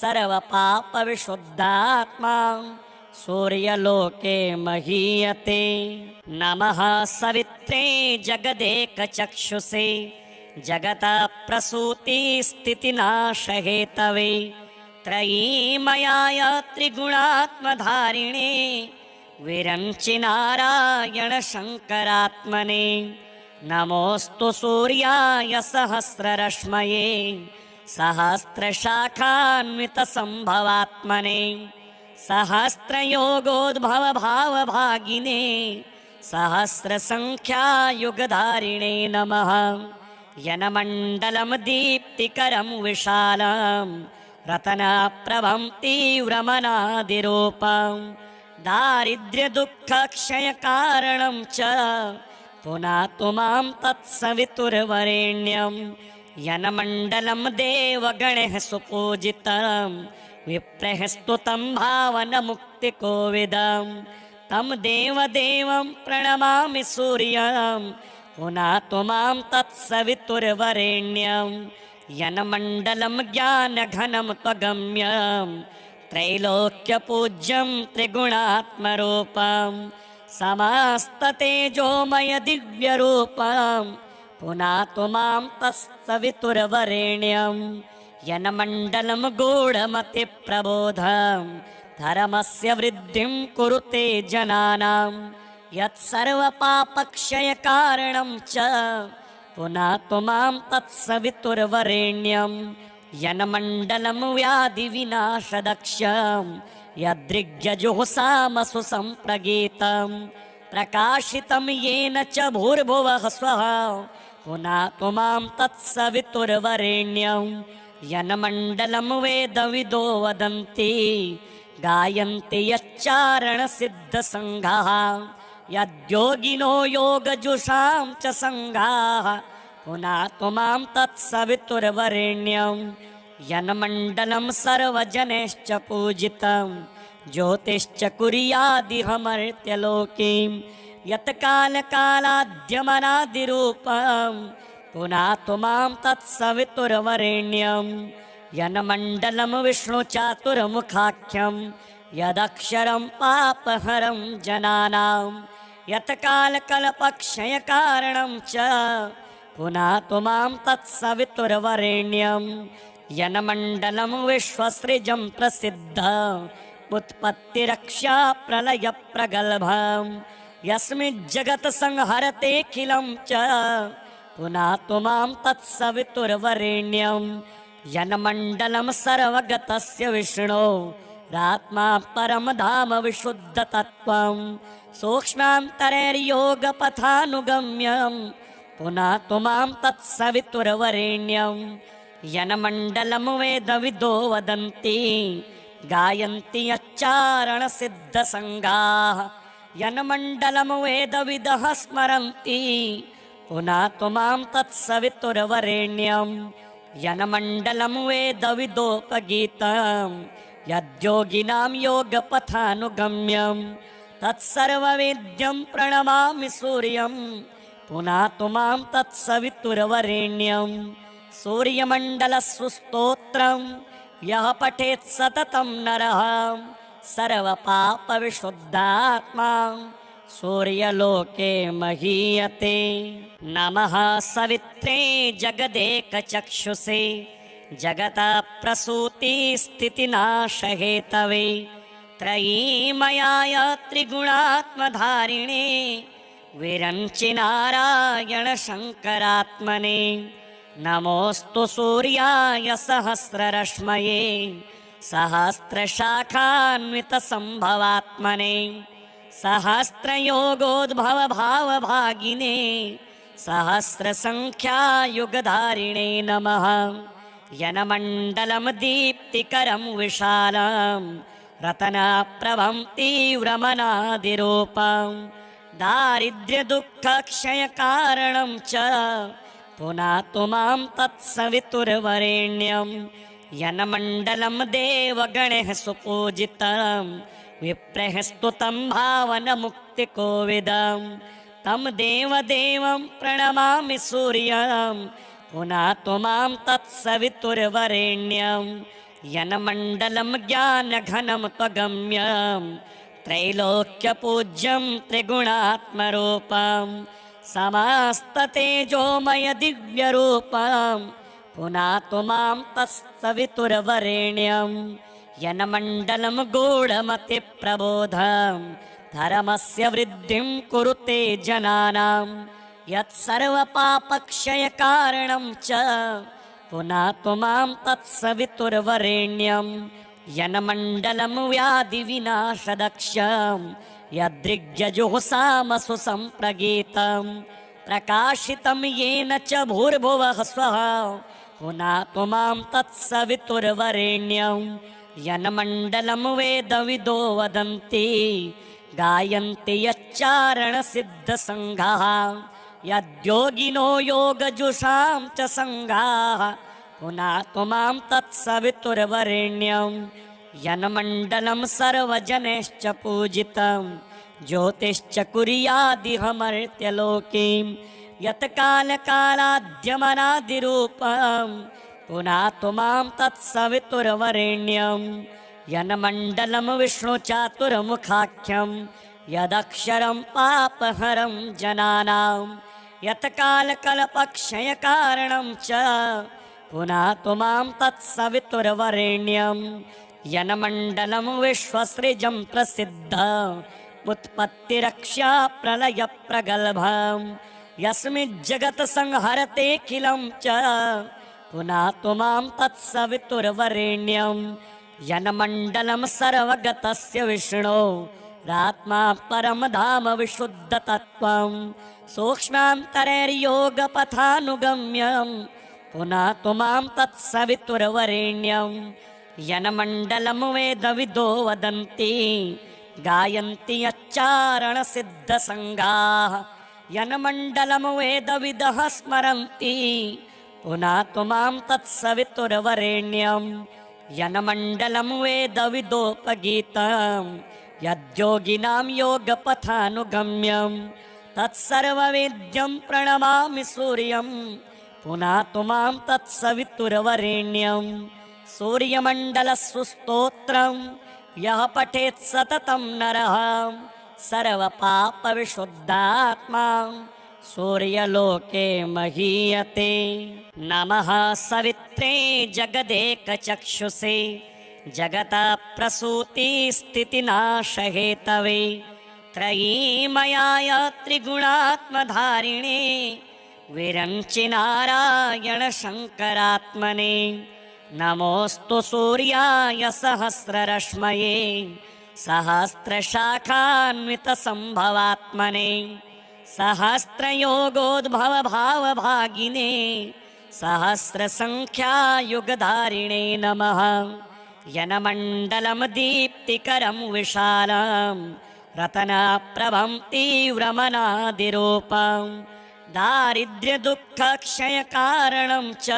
सर्वपापविशुद्धात्मा सूर्यलोके महीयते। नमः सवित्रे जगदेकचक्षुषे जगतः प्रसूतिस्थितिनाशहेतवे त्रयीमयाय त्रिगुणात्मधारिणे विरञ्चि नारायण शङ्करात्मने नमोऽस्तु सूर्याय सहस्ररश्मये सहस्रशाखान्वितसम्भवात्मने सहस्रयोगोद्भवभावभागिने सहस्रसङ्ख्यायुगधारिणे नमः। यन्मण्डलं दीप्तिकरं विशालं रत्नप्रभं तीव्रमनादिरूपं दारिद्र्यदुःखक्षयकारणं च पुनातु मां तत्सवितुर्वरेण्यं यन्मण्डलं देवगणैः सुपूजितं विप्रैः स्तुतं भावनमुक्तिकोविदं तं देवदेवं प्रणमामि सूर्यं पुनातु मां तत्सवितुर्वरेण्यं यन्मण्डलं ज्ञानघनं त्वगम्यं त्रैलोक्यपूज्यं त्रिगुणात्मरूपं समस्ततेजोमय दिव्यरूपं पुनातु मां तत्सवितुर्वरेण्यं यन्मण्डलं गूढमतिप्रबोधं धर्मस्य वृद्धिं कुरुते जनानां यत्सर्वपापक्षयकारणं च पुनातु मां तत्सवितुर्वरेण्यं यन्मण्डलं व्याधिविनाशदक्षं यदृग्यजुःसामसु सम्प्रगीतं प्रकाशितं येन च भूर्भुवः स्वः पुनातु मां तत्सवितुर्वरेण्यं यन्मण्डलं वेदविदो वदन्ति गायन्ति यच्चारणसिद्धसङ्घाः यद्योगिनो योगजुषां च सङ्घाः पुनातु मां तत्सवितुर्वरेण्यं यन्मण्डलं सर्वजनैश्च पूजितं ज्योतिश्च कुर्यादिहमर्त्यलोकीं यत्कालकालाद्यमनादिरूपं पुनातु मां तत्सवितुर्वरेण्यं यन्मण्डलं विष्णुचातुर्मुखाख्यं यदक्षरं पापहरं जनानां यत्कालकल्पक्षयकारणं च पुनातु मां तत्सवितुर्वरेण्यं यन्मण्डलं विश्वसृजं प्रसिद्धमुत्पत्तिरक्षा प्रलयप्रगल्भं यस्मिज्जगत्संहरतेऽखिलं च पुनातु मां तत्सवितुर्वरेण्यं यन्मण्डलं सर्वगतस्य विष्णो रात्मा परं धाम विशुद्धतत्त्वं सूक्ष्मान्तरैर्योगपथानुगम्यं पुनातु मां तत्सवितुर्वरेण्यं यन्मण्डलं वेदविदो वदन्ति गायन्ति यच्चारणसिद्धसङ्घाः यन्मण्डलं वेदविदः स्मरन्ति पुनातु मां तत्सवितुर्वरेण्यं यन्मण्डलं वेदविदोपगीतं यद्योगिनां योगपथानुगम्यं तत्सर्ववेद्यं प्रणमामि सूर्यं पुनातु मां तत्सवितुर्वरेण्यं सूर्यमण्डलस्स्तोत्रं यः पठेत् सततं नरः सर्वपापविशुद्धात्मा सूर्यलोके महीयते। नमः सवित्रे जगदेकचक्षुषे जगतः प्रसूतिस्थितिनाशहेतवे त्रयीमयाय त्रिगुणात्मधारिणे विरञ्चि नारायण शङ्करात्मने नमोऽस्तु सूर्याय सहस्ररश्मये सहस्रशाखान्वितसम्भवात्मने सहस्रयोगोद्भवभावभागिने सहस्रसङ्ख्यायुगधारिणे नमः यन्मण्डलं दीप्तिकरं विशालं रत्नप्रभं तीव्रमनादिरूपं दारिद्र्यदुःखक्षयकारणं च पुनातु मां तत्सवितुर्वरेण्यं यन्मण्डलं देवगणैः सुपूजितं विप्रैः स्तुतं भावनमुक्तिकोविदं तं देवदेवं प्रणमामि सूर्यं पुनातु मां तत्सवितुर्वरेण्यं यन्मण्डलं ज्ञानघनं त्वगम्यं त्रैलोक्यपूज्यं त्रिगुणात्मरूपं समस्ततेजोमय दिव्यरूपं पुनातु मां तत्सवितुर्वरेण्यं यन्मण्डलं गूढमतिप्रबोधं धर्मस्य वृद्धिं कुरुते जनानां यत्सर्वपापक्षयकारणं च पुनातु मां तत्सवितुर्वरेण्यं यन्मण्डलं व्याधिविनाशदक्षं यदृग्यजुःसामसु सम्प्रगीतं प्रकाशितं येन च भूर्भुवः स्वः पुनातु मां तत्सवितुर्वरेण्यं यन्मण्डलं वेदविदो वदन्ति गायन्ति यच्चारणसिद्धसङ्घाः यद्योगिनो योगजुषां च सङ्घाः पुनातु मां तत्सवितुर्वरेण्यं यन्मण्डलं सर्वजनैश्च पूजितं ज्योतिश्च कुर्यादिहमर्त्यलोकीं यत्कालकालाद्यमनादिरूपं पुनातु मां तत्सवितुर्वरेण्यं यन्मण्डलं विष्णुचातुर्मुखाख्यं यदक्षरं पापहरं जनानां यत्कालकल्पक्षयकारणं च पुनातु मां तत्सवितुर्वरेण्यं यन्मण्डलं विश्वसृजं प्रसिद्धमुत्पत्तिरक्षा प्रलयप्रगल्भं यस्मिज्जगत्संहरतेऽखिलं च पुनातु मां तत्सवितुर्वरेण्यं यन्मण्डलं सर्वगतस्य विष्णो रात्मा परं धाम विशुद्धतत्त्वं सूक्ष्मान्तरैर्योगपथानुगम्यं पुनातु मां तत्सवितुर्वरेण्यं यन्मण्डलं वेदविदो वदन्ति गायन्ति यच्चारणसिद्धसङ्गाः यन्मण्डलं वेदविदः स्मरन्ति पुनातु मां तत्सवितुर्वरेण्यं यन्मण्डलं वेदविदोपगीतं यद्योगिनां योगपथानुगम्यं तत्सर्ववेद्यं प्रणमामि सूर्यं पुनातु मां तत्सवितुर्वरेण्यं सूर्यमण्डलस्स्तोत्रं यः पठेत् सततं नरः सर्वपापविशुद्धात्मा सूर्यलोके महीयते। नमः सवित्रे जगदेकचक्षुषे जगतः प्रसूतिस्थितिनाशहेतवे त्रयीमयाय त्रिगुणात्मधारिणे विरञ्चि नारायण शङ्करात्मने नमोऽस्तु सूर्याय सहस्ररश्मये सहस्रशाखान्वितसम्भवात्मने सहस्रयोगोद्भवभावभागिने सहस्रसङ्ख्यायुगधारिणे नमः। यन्मण्डलं दीप्तिकरं विशालं रत्नप्रभं तीव्रमनादिरूपं दारिद्र्यदुःखक्षयकारणं च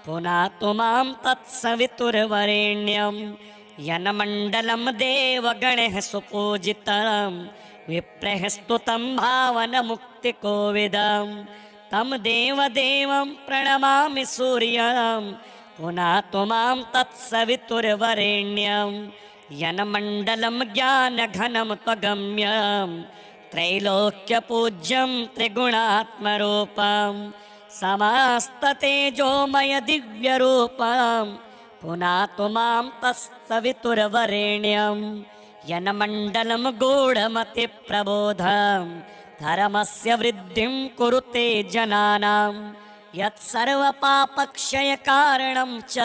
पुनातु मां तत्सवितुर्वरेण्यं यन्मण्डलं देवगणैः सुपूजितं विप्रैः स्तुतं भावनमुक्तिकोविदं तं देवदेवं प्रणमामि सूर्यं पुनातु मां तत्सवितुर्वरेण्यं यन्मण्डलं ज्ञानघनं त्वगम्यं त्रैलोक्यपूज्यं त्रिगुणात्मरूपं समस्ततेजोमय दिव्यरूपं पुनातु मां तत्सवितुर्वरेण्यं यन्मण्डलं गूढमतिप्रबोधं धर्मस्य वृद्धिं कुरुते जनानां यत्सर्वपापक्षयकारणं च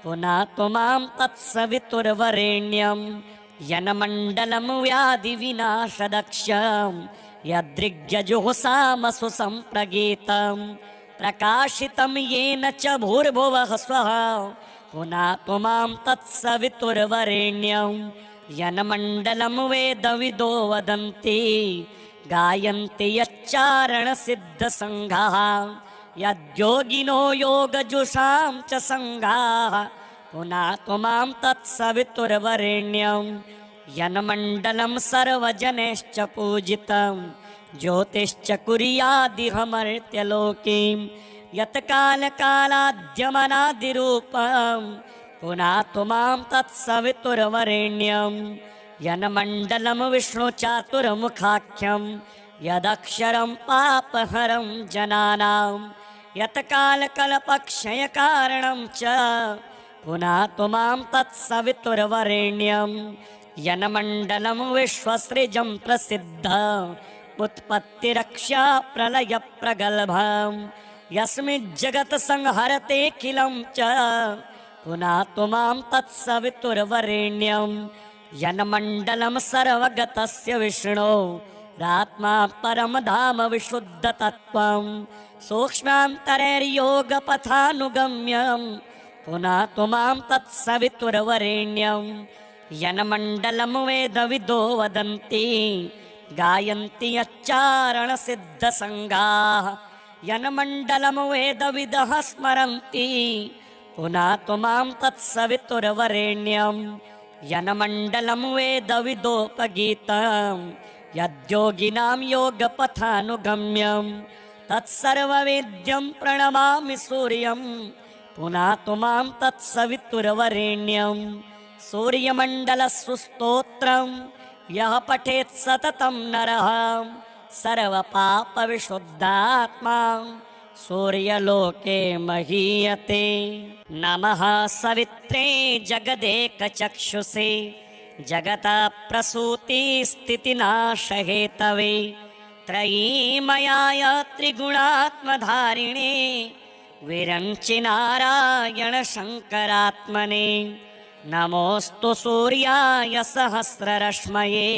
पुनातु मां तत्सवितुर्वरेण्यं यन्मण्डलं व्याधिविनाशदक्षं यदृग्यजुहुषामसु सम्प्रगीतं प्रकाशितं येन च भूर्भुवः स्वः पुनातु मां तत्सवितुर्वरेण्यं यन्मण्डलं वेदविदो वदन्ति गायन्ति यच्चारणसिद्धसङ्घाः यद्योगिनो योगजुषां च सङ्घाः पुनातु मां तत्सवितुर्वरेण्यं यन्मण्डलं सर्वजनैश्च पूजितं ज्योतिश्च कुर्यादिहमर्त्यलोकीं यत्कालकालाद्यमनादिरूपं पुनातु मां तत्सवितुर्वरेण्यं यन्मण्डलं विष्णुचातुर्मुखाख्यं यदक्षरं पापहरं जनानां यत्कालकल्पक्षयकारणं च पुनातु मां तत्सवितुर्वरेण्यं यन्मण्डलं विश्वसृजं प्रसिद्धं उत्पत्तिरक्षा प्रलयप्रगल्भं यस्मिज्जगत् संहरतेऽखिलं च पुनातु मां तत्सवितुर्वरेण्यं यन्मण्डलं सर्वगतस्य विष्णो रात्मा परं धाम विशुद्धतत्त्वं सूक्ष्मान्तरैर्योगपथानुगम्यं पुनातु मां तत्सवितुर्वरेण्यं यन्मण्डलं वेदविदो वदन्ति गायन्ति यच्चारणसिद्धसङ्गाः यन्मण्डलं वेदविदः स्मरन्ति पुनातु मां तत्सवितुर्वरेण्यं यन्मण्डलं वेदविदोपगीतं यद्योगिनां योगपथानुगम्यं तत्सर्ववेद्यं प्रणमामि सूर्यं पुनातु मां तत्सवितुर्वरेण्यं सूर्यमण्डलस्स्तोत्रं यः पठेत् सततं नरः सर्वपापविशुद्धात्मा सूर्यलोके महीयते। नमः सवित्रे जगदेकचक्षुषे जगतः प्रसूतिस्थितिनाशहेतवे त्रयीमयाय त्रिगुणात्मधारिणे विरञ्चि नारायण शङ्करात्मने नमोऽस्तु सूर्याय सहस्ररश्मये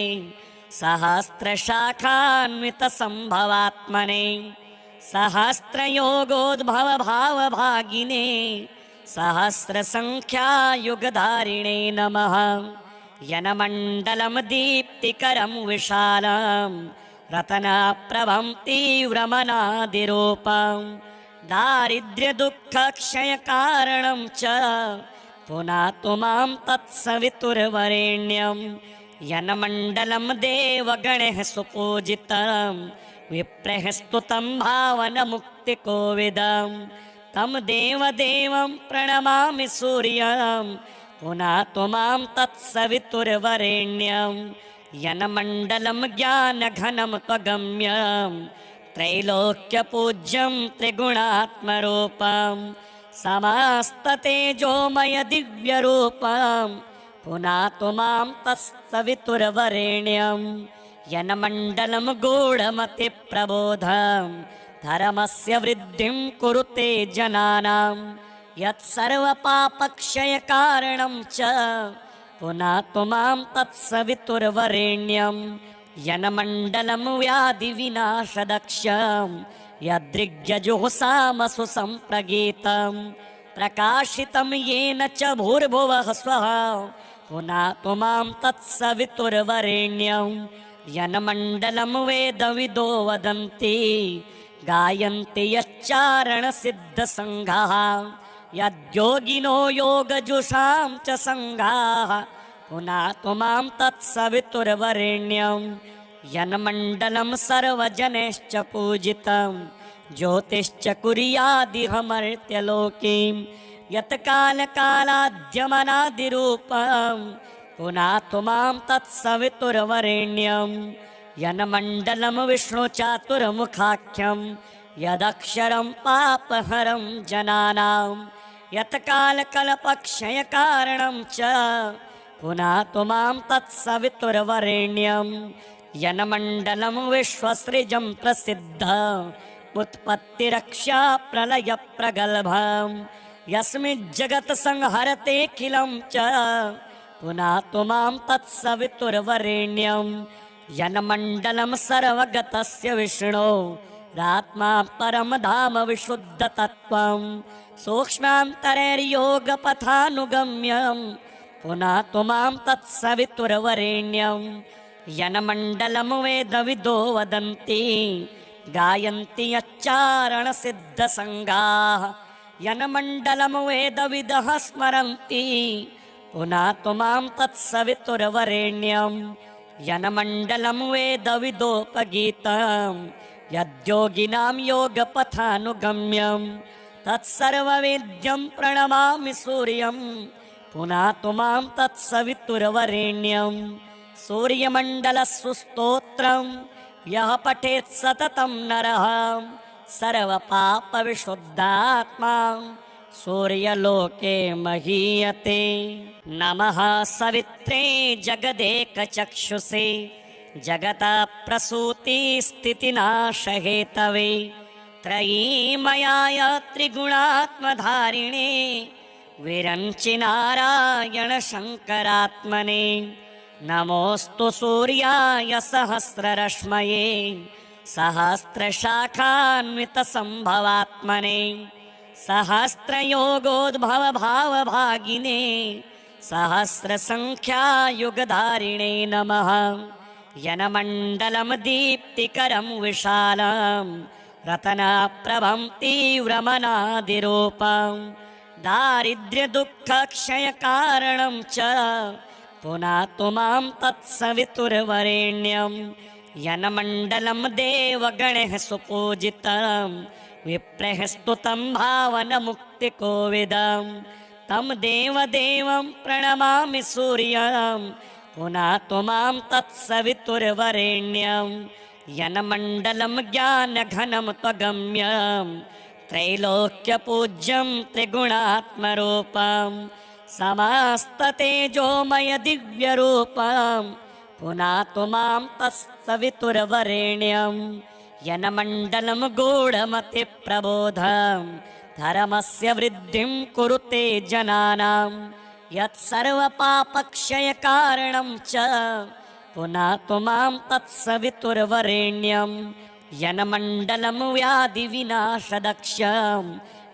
सहस्रशाखान्वितसम्भवात्मने सहस्रयोगोद्भवभावभागिने सहस्रसङ्ख्यायुगधारिणे नमः। यनमण्डलं दीप्तिकरं विशालं रत्नप्रभं तीव्रमनादिरूपं दारिद्र्यदुःखक्षयकारणं च पुनातु मां तत्सवितुर्वरेण्यं। यनमण्डलं देवगणैः सुपूजितं विप्रैः स्तुतं भावनमुक्तिकोविदं तं देवदेवं प्रणमामि सूर्यं पुनातु मां तत्सवितुर्वरेण्यं। यनमण्डलं ज्ञानघनं त्वगम्यं त्रैलोक्यपूज्यं त्रिगुणात्मरूपं समस्ततेजोमय दिव्यरूपं पुनातु मां तत्सवितुर्वरेण्यं। यनमण्डलं गूढमतिप्रबोधं धर्मस्य वृद्धिं कुरुते जनानां यत्सर्वपापक्षयकारणं च पुनातु मां तत्सवितुर्वरेण्यं। यनमण्डलं व्याधिविनाशदक्षं यदृग्यजुःसामसु सम्प्रगीतं प्रकाशितं येन च भूर्भुवः स्वः पुनातु मां तत्सवितुर्वरेण्यं। यनमण्डलं वेदविदो वदन्ति गायन्ति यच्चारणसिद्धसङ्घाः यद्योगिनो योगजुषां च सङ्घाः पुनातु मां तत्सवितुर्वरेण्यं। यन्मण्डलं सर्वजनैश्च पूजितं ज्योतिश्च कुर्यादिह मर्त्यलोकीं यत्कालकालाद्यमनादिरूपं पुनातु मां तत्सवितुर्वरेण्यं। यन्मण्डलं विष्णुचातुर्मुखाख्यं यदक्षरं पापहरं जनानां यत्कालकल्पक्षयकारणं च पुनातु मां तत्सवितुर्वरेण्यं। यन्मण्डलं विश्वसृजं प्रसिद्धम् उत्पत्तिरक्षा प्रलयप्रगल्भं यस्मिज्जगत्संहरतेऽखिलं च पुनातु मां तत्सवितुर्वरेण्यं। यन्मण्डलं सर्वगतस्य विष्णो रात्मा परं धाम विशुद्धतत्त्वं सूक्ष्मान्तरैर्योगपथानुगम्यं पुनातु मां तत्सवितुर्वरेण्यं। यन्मण्डलं वेदविदो वदन्ति गायन्ति यच्चारणसिद्धसङ्घाः यन्मण्डलं वेदविदः स्मरन्ति पुनातु मां तत्सवितुर्वरेण्यं। यन्मण्डलं वेदविदोपगीतं यद्योगिनां योगपथानुगम्यं तत्सर्ववेद्यं प्रणमामि सूर्यं पुनातु मां तत्सवितुर्वरेण्यं। सूर्यमण्डलस्य स्तोत्रं यः पठेत् सततं नरः सर्वपापविशुद्धात्मा सूर्यलोके महीयते। नमः सवित्रे जगदेकचक्षुषे जगतः प्रसूतिस्थितिनाशहेतवे त्रयीमयाय त्रिगुणात्मधारिणे विरञ्चि नारायण शङ्करात्मने। नमोऽस्तु सूर्याय सहस्ररश्मये सहस्रशाखान्वितसम्भवात्मने सहस्रयोगोद्भवभावभागिने सहस्रसङ्ख्यायुगधारिणे नमः। यन्मण्डलं दीप्तिकरं विशालं रत्नप्रभं तीव्रमनादिरूपं दारिद्र्यदुःखक्षयकारणं च पुनातु मां तत्सवितुर्वरेण्यं। यन्मण्डलं देवगणैः सुपूजितं विप्रैः स्तुतं भावनमुक्तिकोविदं तं देवदेवं प्रणमामि सूर्यं पुनातु मां तत्सवितुर्वरेण्यं। यन्मण्डलं ज्ञानघनं त्वगम्यं त्रैलोक्यपूज्यं त्रिगुणात्मरूपं समस्ततेजोमय दिव्यरूपं पुनातु मां तत्सवितुर्वरेण्यं। यन्मण्डलं गूढमतिप्रबोधं धर्मस्य वृद्धिं कुरुते जनानां यत्सर्वपापक्षयकारणं च पुनातु मां तत्सवितुर्वरेण्यं। यन्मण्डलं व्याधिविनाशदक्षं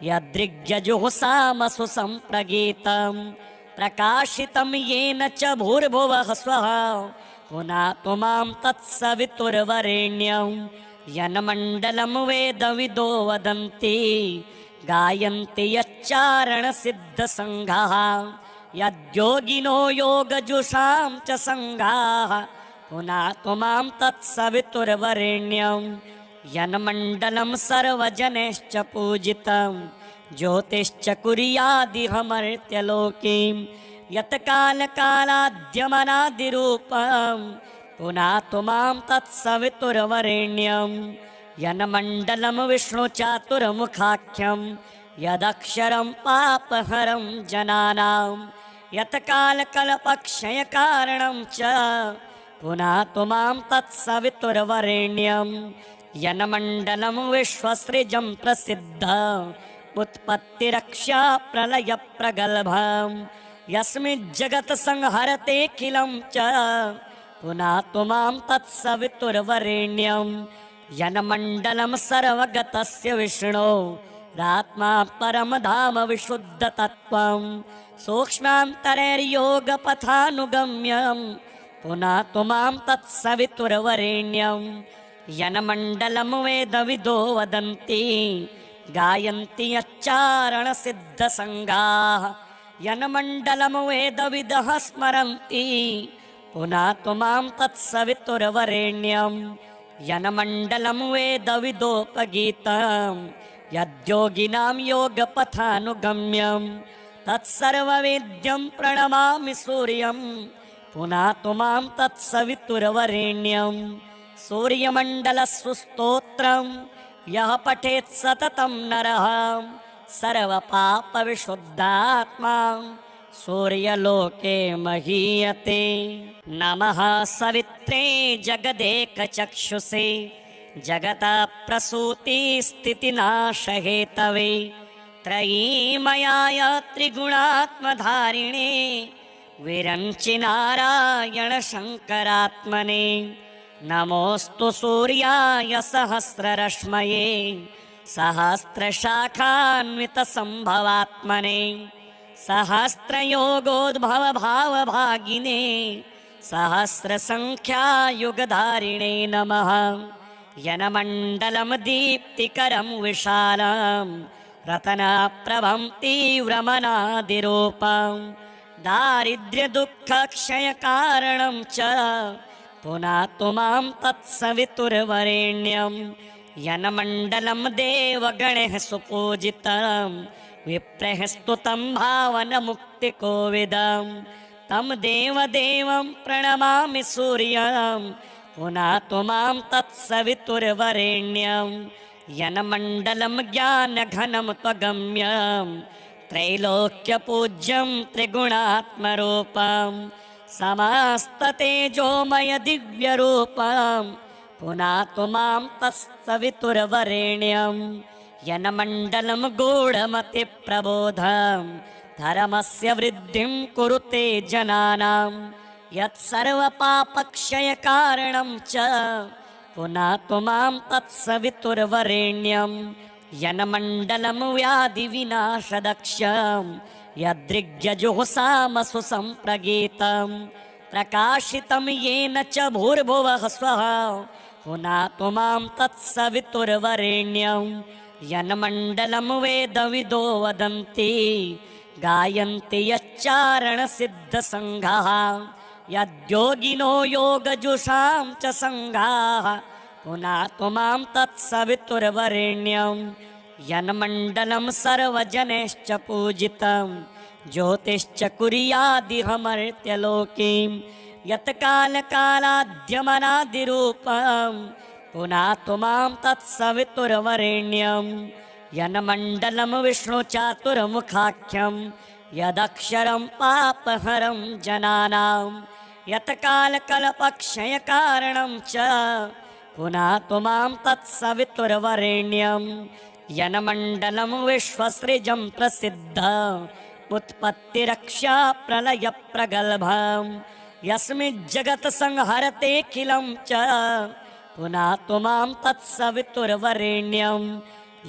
यदृग्यजुहुषामसु सम्प्रगीतं प्रकाशितं येन च भूर्भुवः स्वः पुनातु मां तत्सवितुर्वरेण्यं यन्मण्डलं वेदविदो वदन्ति गायन्ति यच्चारणसिद्धसङ्घाः यद्योगिनो योगजुषां च सङ्घाः पुनातु मां तत्सवितुर्वरेण्यं यन्मण्डलं सर्वजनैश्च पूजितं ज्योतिश्च कुर्यादिहमर्त्यलोकीं यत्कालकालाद्यमनादिरूपं पुनातु मां तत्सवितुर्वरेण्यं यन्मण्डलं विष्णुचातुर्मुखाख्यं यदक्षरं पापहरं जनानां यत्कालकल्पक्षयकारणं च पुनातु मां तत्सवितुर्वरेण्यं यन्मण्डलं विश्वसृजं प्रसिद्धम् उत्पत्तिरक्षा प्रलयप्रगल्भं यस्मिज्जगत् संहरतेऽखिलं च पुनातु मां तत्सवितुर्वरेण्यं यन्मण्डलं सर्वगतस्य विष्णो रात्मा परं धाम विशुद्धतत्त्वं सूक्ष्मान्तरैर्योगपथानुगम्यं पुनातु मां तत्सवितुर्वरेण्यं यन्मण्डलं वेदविदो वदन्ति गायन्ति यच्चारणसिद्धसङ्घाः यन्मण्डलं वेदविदः स्मरन्ति पुनातु मां तत्सवितुर्वरेण्यं यन्मण्डलं वेदविदोपगीतं यद्योगिनां योगपथानुगम्यं तत्सर्ववेद्यं प्रणमामि सूर्यं पुनातु मां तत्सवितुर्वरेण्यं सूर्यमण्डलस्स्तोत्रं यः पठेत् सततं नरः सर्वपापविशुद्धात्मा सूर्यलोके महीयते। नमः सवित्रे जगदेकचक्षुषे जगतः प्रसूतिस्थितिनाशहेतवे त्रयीमयाय त्रिगुणात्मधारिणे विरञ्चि नारायण शङ्करात्मने नमोऽस्तु सूर्याय सहस्ररश्मये सहस्रशाखान्वितसम्भवात्मने सहस्रयोगोद्भवभावभागिने सहस्रसङ्ख्यायुगधारिणे नमः। यन्मण्डलं दीप्तिकरं विशालं रत्नप्रभं तीव्रमनादिरूपं दारिद्र्यदुःखक्षयकारणं च पुनातु मां तत्सवितुर्वरेण्यं यन्मण्डलं देवगणैः सुपूजितं विप्रैः स्तुतं भावनमुक्तिकोविदं तं देवदेवं प्रणमामि सूर्यं पुनातु मां तत्सवितुर्वरेण्यं यन्मण्डलं ज्ञानघनं त्वगम्यं त्रैलोक्यपूज्यं त्रिगुणात्मरूपं समस्ततेजोमय दिव्यरूपं पुनातु मां तत्सवितुर्वरेण्यं यन्मण्डलं गूढमतिप्रबोधं धर्मस्य वृद्धिं कुरुते जनानां यत्सर्वपापक्षयकारणं च पुनातु मां तत्सवितुर्वरेण्यं यन्मण्डलं व्याधिविनाशदक्षं यदृग्यजुहुषामसु सम्प्रगीतं प्रकाशितं येन च भूर्भुवः स्वः पुनातु मां तत्सवितुर्वरेण्यं यन्मण्डलं वेदविदो वदन्ति गायन्ति यच्चारणसिद्धसङ्घाः यद्योगिनो योगजुषां च सङ्घाः पुनातु मां तत्सवितुर्वरेण्यं यन्मण्डलं सर्वजनैश्च पूजितं ज्योतिश्च कुर्यादिहमर्त्यलोकीं यत्कालकालाद्यमनादिरूपं पुनातु मां तत्सवितुर्वरेण्यं यन्मण्डलं विष्णुचातुर्मुखाख्यं यदक्षरं पापहरं जनानां यत्कालकल्पक्षयकारणं च पुनातु मां तत्सवितुर्वरेण्यं यन्मण्डलं विश्वसृजं प्रसिद्धम् उत्पत्तिरक्षा प्रलयप्रगल्भं यस्मिज्जगत् संहरतेऽखिलं च पुनातु मां तत्सवितुर्वरेण्यं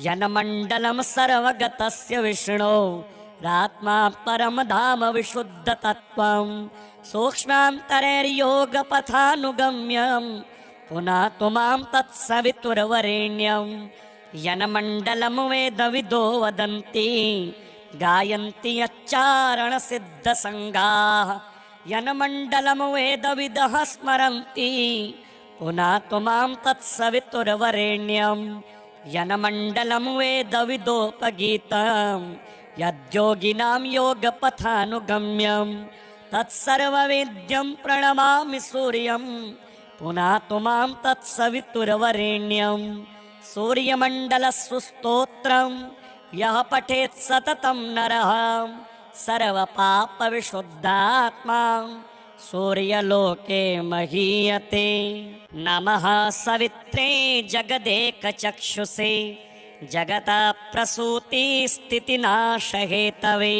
यन्मण्डलं सर्वगतस्य विष्णो रात्मा परम धाम विशुद्धतत्त्वं सूक्ष्मान्तरैर्योगपथानुगम्यं पुनातु मां तत्सवितुर्वरेण्यं यन्मण्डलं वेदविदो वदन्ति गायन्ति यच्चारणसिद्धसङ्गाः यन्मण्डलं वेदविदः स्मरन्ति पुनातु मां तत्सवितुर्वरेण्यं यन्मण्डलं वेदविदोपगीतं यद्योगिनां योगपथानुगम्यं तत्सर्ववेद्यं प्रणमामि सूर्यं पुनातु मां तत्सवितुर्वरेण्यं सूर्यमण्डलस्य स्तोत्रं यः पठेत् सततं नरः सर्वपापविशुद्धात्मा सूर्यलोके महीयते। नमः सवित्रे जगदेकचक्षुषे जगतः प्रसूतिस्थितिनाशहेतवे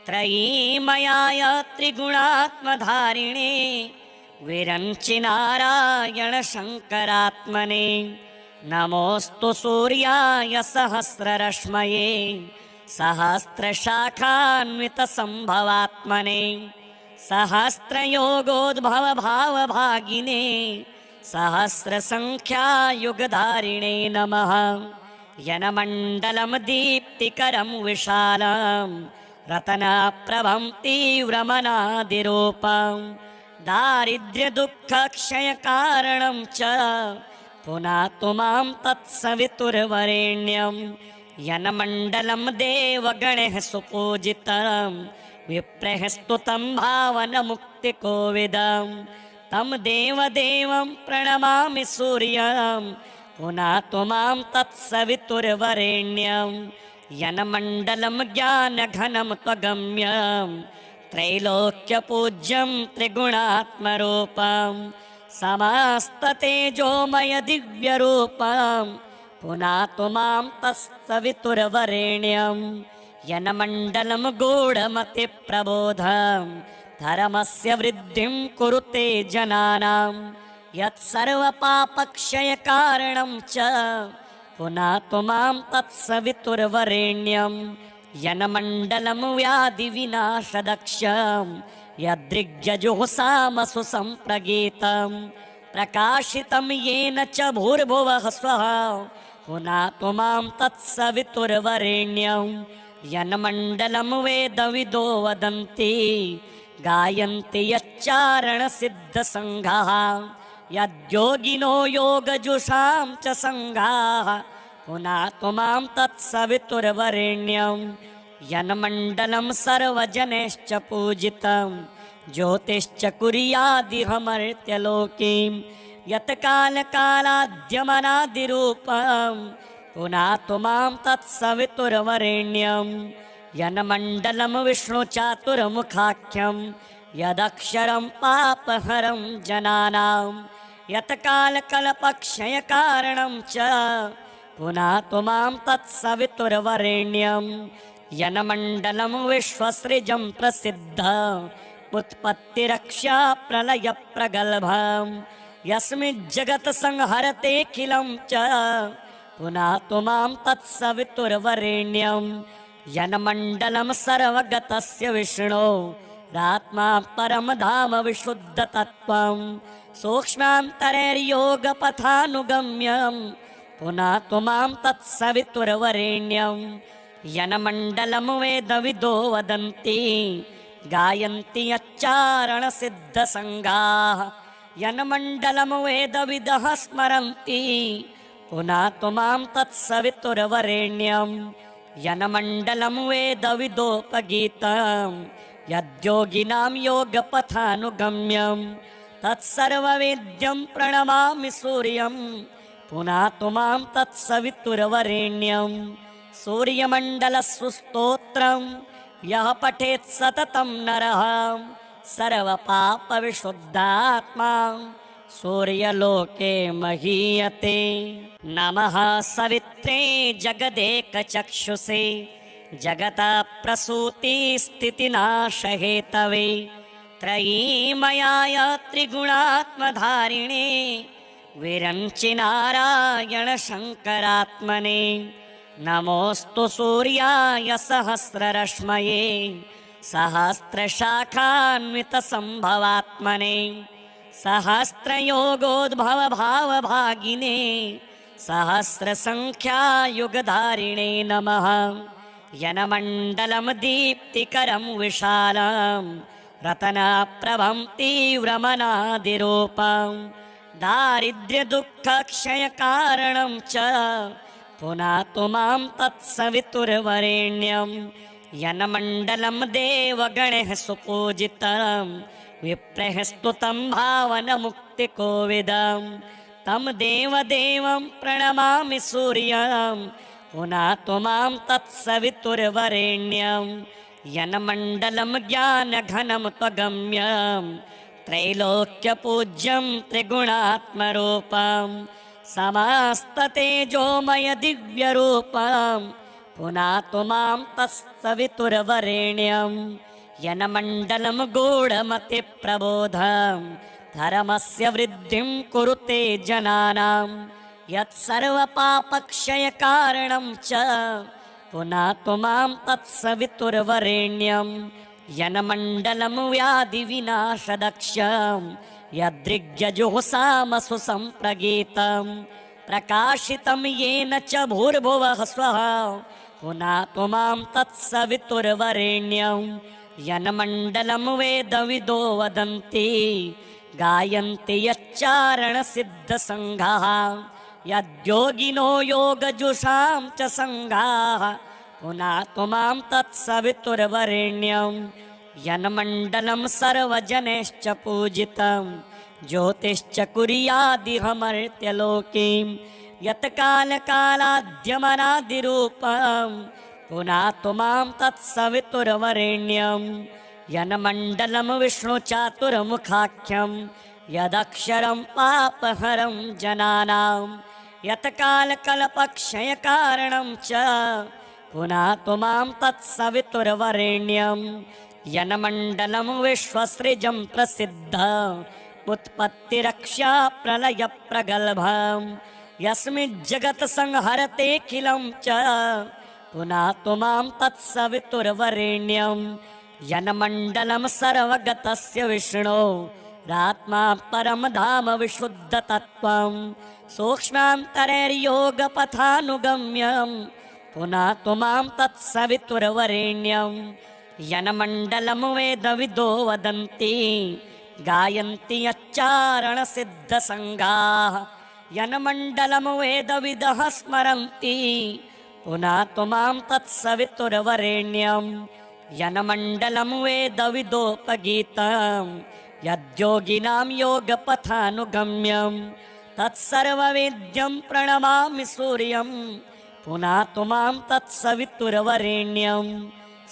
त्रयीमयाय त्रिगुणात्मधारिणे विरञ्चि नारायण शङ्करात्मने नमोऽस्तु सूर्याय सहस्ररश्मये सहस्रशाखान्वितसम्भवात्मने सहस्रयोगोद्भवभावभागिने सहस्रसङ्ख्यायुगधारिणे नमः। यन्मण्डलं दीप्तिकरं विशालं रत्नप्रभं तीव्रमनादिरूपं दारिद्र्यदुःखक्षयकारणं च पुनातु मां तत्सवितुर्वरेण्यं यन्मण्डलं देवगणैः सुपूजितं विप्रैः स्तुतं भावनमुक्तिकोविदं तं देवदेवं प्रणमामि सूर्यं पुनातु मां तत्सवितुर्वरेण्यं यन्मण्डलं ज्ञानघनं त्वगम्यं त्रैलोक्यपूज्यं त्रिगुणात्मरूपं समस्ततेजोमय दिव्यरूपं पुनातु मां तत्सवितुर्वरेण्यं यन्मण्डलं गूढमतिप्रबोधं धर्मस्य वृद्धिं कुरुते जनानां यत्सर्वपापक्षयकारणं च पुनातु मां तत्सवितुर्वरेण्यं यन्मण्डलं व्याधिविनाशदक्षं यदृग्यजुःसामसु सम्प्रगीतं प्रकाशितं येन च भूर्भुवः स्वः पुनातु मां तत्सवितुर्वरेण्यं यन्मण्डलं वेदविदो वदन्ति गायन्ति यच्चारणसिद्धसङ्घाः यद्योगिनो योगजुषां च सङ्घाः पुनातु मां तत्सवितुर्वरेण्यं यन्मण्डलं सर्वजनैश्च पूजितं ज्योतिश्च कुर्यादिहमर्त्यलोकीं यत्कालकालाद्यमनादिरूपं पुनातु मां तत्सवितुर्वरेण्यं यन्मण्डलं विष्णुचातुर्मुखाख्यं यदक्षरं पापहरं जनानां यत्कालकल्पक्षयकारणं च पुनातु मां तत्सवितुर्वरेण्यं यन्मण्डलं विश्वसृजं प्रसिद्धं उत्पत्तिरक्षा प्रलयप्रगल्भं यस्मिज्जगत् संहरतेऽखिलं च पुनातु मां तत्सवितुर्वरेण्यं यन्मण्डलं सर्वगतस्य विष्णो रात्मा परम धाम विशुद्धतत्त्वं सूक्ष्मान्तरैर्योगपथानुगम्यं पुनातु मां तत्सवितुर्वरेण्यं यन्मण्डलं वेदविदो वदन्ति गायन्ति यच्चारणसिद्धसङ्गाः यन्मण्डलं वेदविदः स्मरन्ति पुनातु मां तत्सवितुर्वरेण्यं यन्मण्डलं वेदविदोपगीतं यद्योगिनां योगपथानुगम्यं तत्सर्ववेद्यं प्रणमामि सूर्यं पुनातु मां तत्सवितुर्वरेण्यं सूर्यमण्डलस्य स्तोत्रं यः पठेत् सततं नरः सर्वपापविशुद्धात्मा सूर्यलोके महीयते। नमः सवित्रे जगदेकचक्षुषे जगतः प्रसूतिस्थितिनाशहेतवे त्रयीमयाय त्रिगुणात्मधारिणे विरञ्चि नारायण शङ्करात्मने नमोऽस्तु सूर्याय सहस्ररश्मये सहस्रशाखान्वितसम्भवात्मने सहस्रयोगोद्भवभावभागिने सहस्रसङ्ख्यायुगधारिणे नमः। यनमण्डलं दीप्तिकरं विशालं रत्नप्रभं तीव्रमनादिरूपं दारिद्र्यदुःखक्षयकारणं च पुनातु मां तत्सवितुर्वरेण्यं। यनमण्डलं देवगणैः सुपूजितं विप्रैः स्तुतं भावनमुक्तिकोविदं तं देवदेवं प्रणमामि सूर्यं पुनातु मां तत्सवितुर्वरेण्यं। यन्मण्डलं ज्ञानघनं त्वगम्यं त्रैलोक्यपूज्यं त्रिगुणात्मरूपं समस्ततेजोमय दिव्यरूपं पुनातु मां तत्सवितुर्वरेण्यं। यन्मण्डलं गूढमतिप्रबोधं धर्मस्य वृद्धिं कुरुते जनानां यत्सर्वपापक्षयकारणं च पुनातु मां तत्सवितुर्वरेण्यं। यन्मण्डलं व्याधिविनाशदक्षं यदृग्यजुःसामसु सम्प्रगीतं प्रकाशितं येन च भूर्भुवः स्वः पुनातु मां तत्सवितुर्वरेण्यं। यन्मण्डलं वेदविदो वदन्ति गायन्ति यच्चारणसिद्धसङ्घाः यद्योगिनो योगजुषां च सङ्घाः पुनातु मां तत्सवितुर्वरेण्यं। यन्मण्डलं सर्वजनैश्च पूजितं ज्योतिश्च कुर्यादिह मर्त्यलोके यत्कालकालाद्यमनादिरूपं पुनातु मां तत्सवितुर्वरेण्यं। यन्मण्डलं विष्णुचातुर्मुखाख्यं यदक्षरं पापहरं जनानां यत्कालकल्पक्षयकारणं च पुनातु मां तत्सवितुर्वरेण्यं। यन्मण्डलं विश्वसृजं प्रसिद्धं उत्पत्तिरक्षा प्रलयप्रगल्भं यस्मिज्जगत्संहरतेऽखिलं च पुनातु मां तत्सवितुर्वरेण्यं। यन्मण्डलं सर्वगतस्य विष्णो रात्मा परं धाम विशुद्धतत्त्वं सूक्ष्मान्तरैर्योगपथानुगम्यं पुनातु मां तत्सवितुर्वरेण्यं। यन्मण्डलं वेदविदो वदन्ति गायन्ति यच्चारणसिद्धसङ्घाः यन्मण्डलं वेदविदः स्मरन्ति पुनातु मां तत्सवितुर्वरेण्यं। यन्मण्डलं वेदविदोपगीतं यद्योगिनां योगपथानुगम्यं तत्सर्ववेद्यं प्रणमामि सूर्यं पुनातु मां तत्सवितुर्वरेण्यं।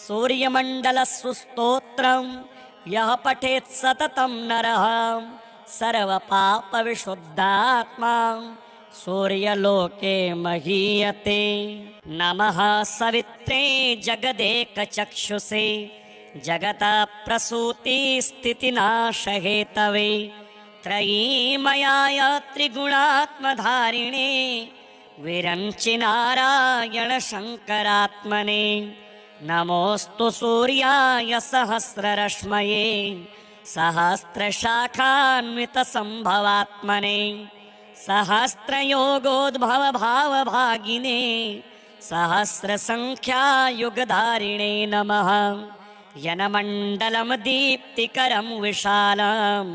सूर्यमण्डलस्तोत्रं यः पठेत् सततं नरः सर्वपापविशुद्धात्मा सूर्यलोके महीयते। नमः सवित्रे जगदेकचक्षुषे जगतः प्रसूतिस्थितिनाशहेतवे त्रयीमयाय त्रिगुणात्मधारिणे विरञ्चि नारायण शङ्करात्मने। नमोऽस्तु सूर्याय सहस्ररश्मये सहस्रशाखान्वितसम्भवात्मने सहस्रयोगोद्भवभावभागिने सहस्रसङ्ख्यायुगधारिणे नमः। यन्मण्डलं दीप्तिकरं विशालं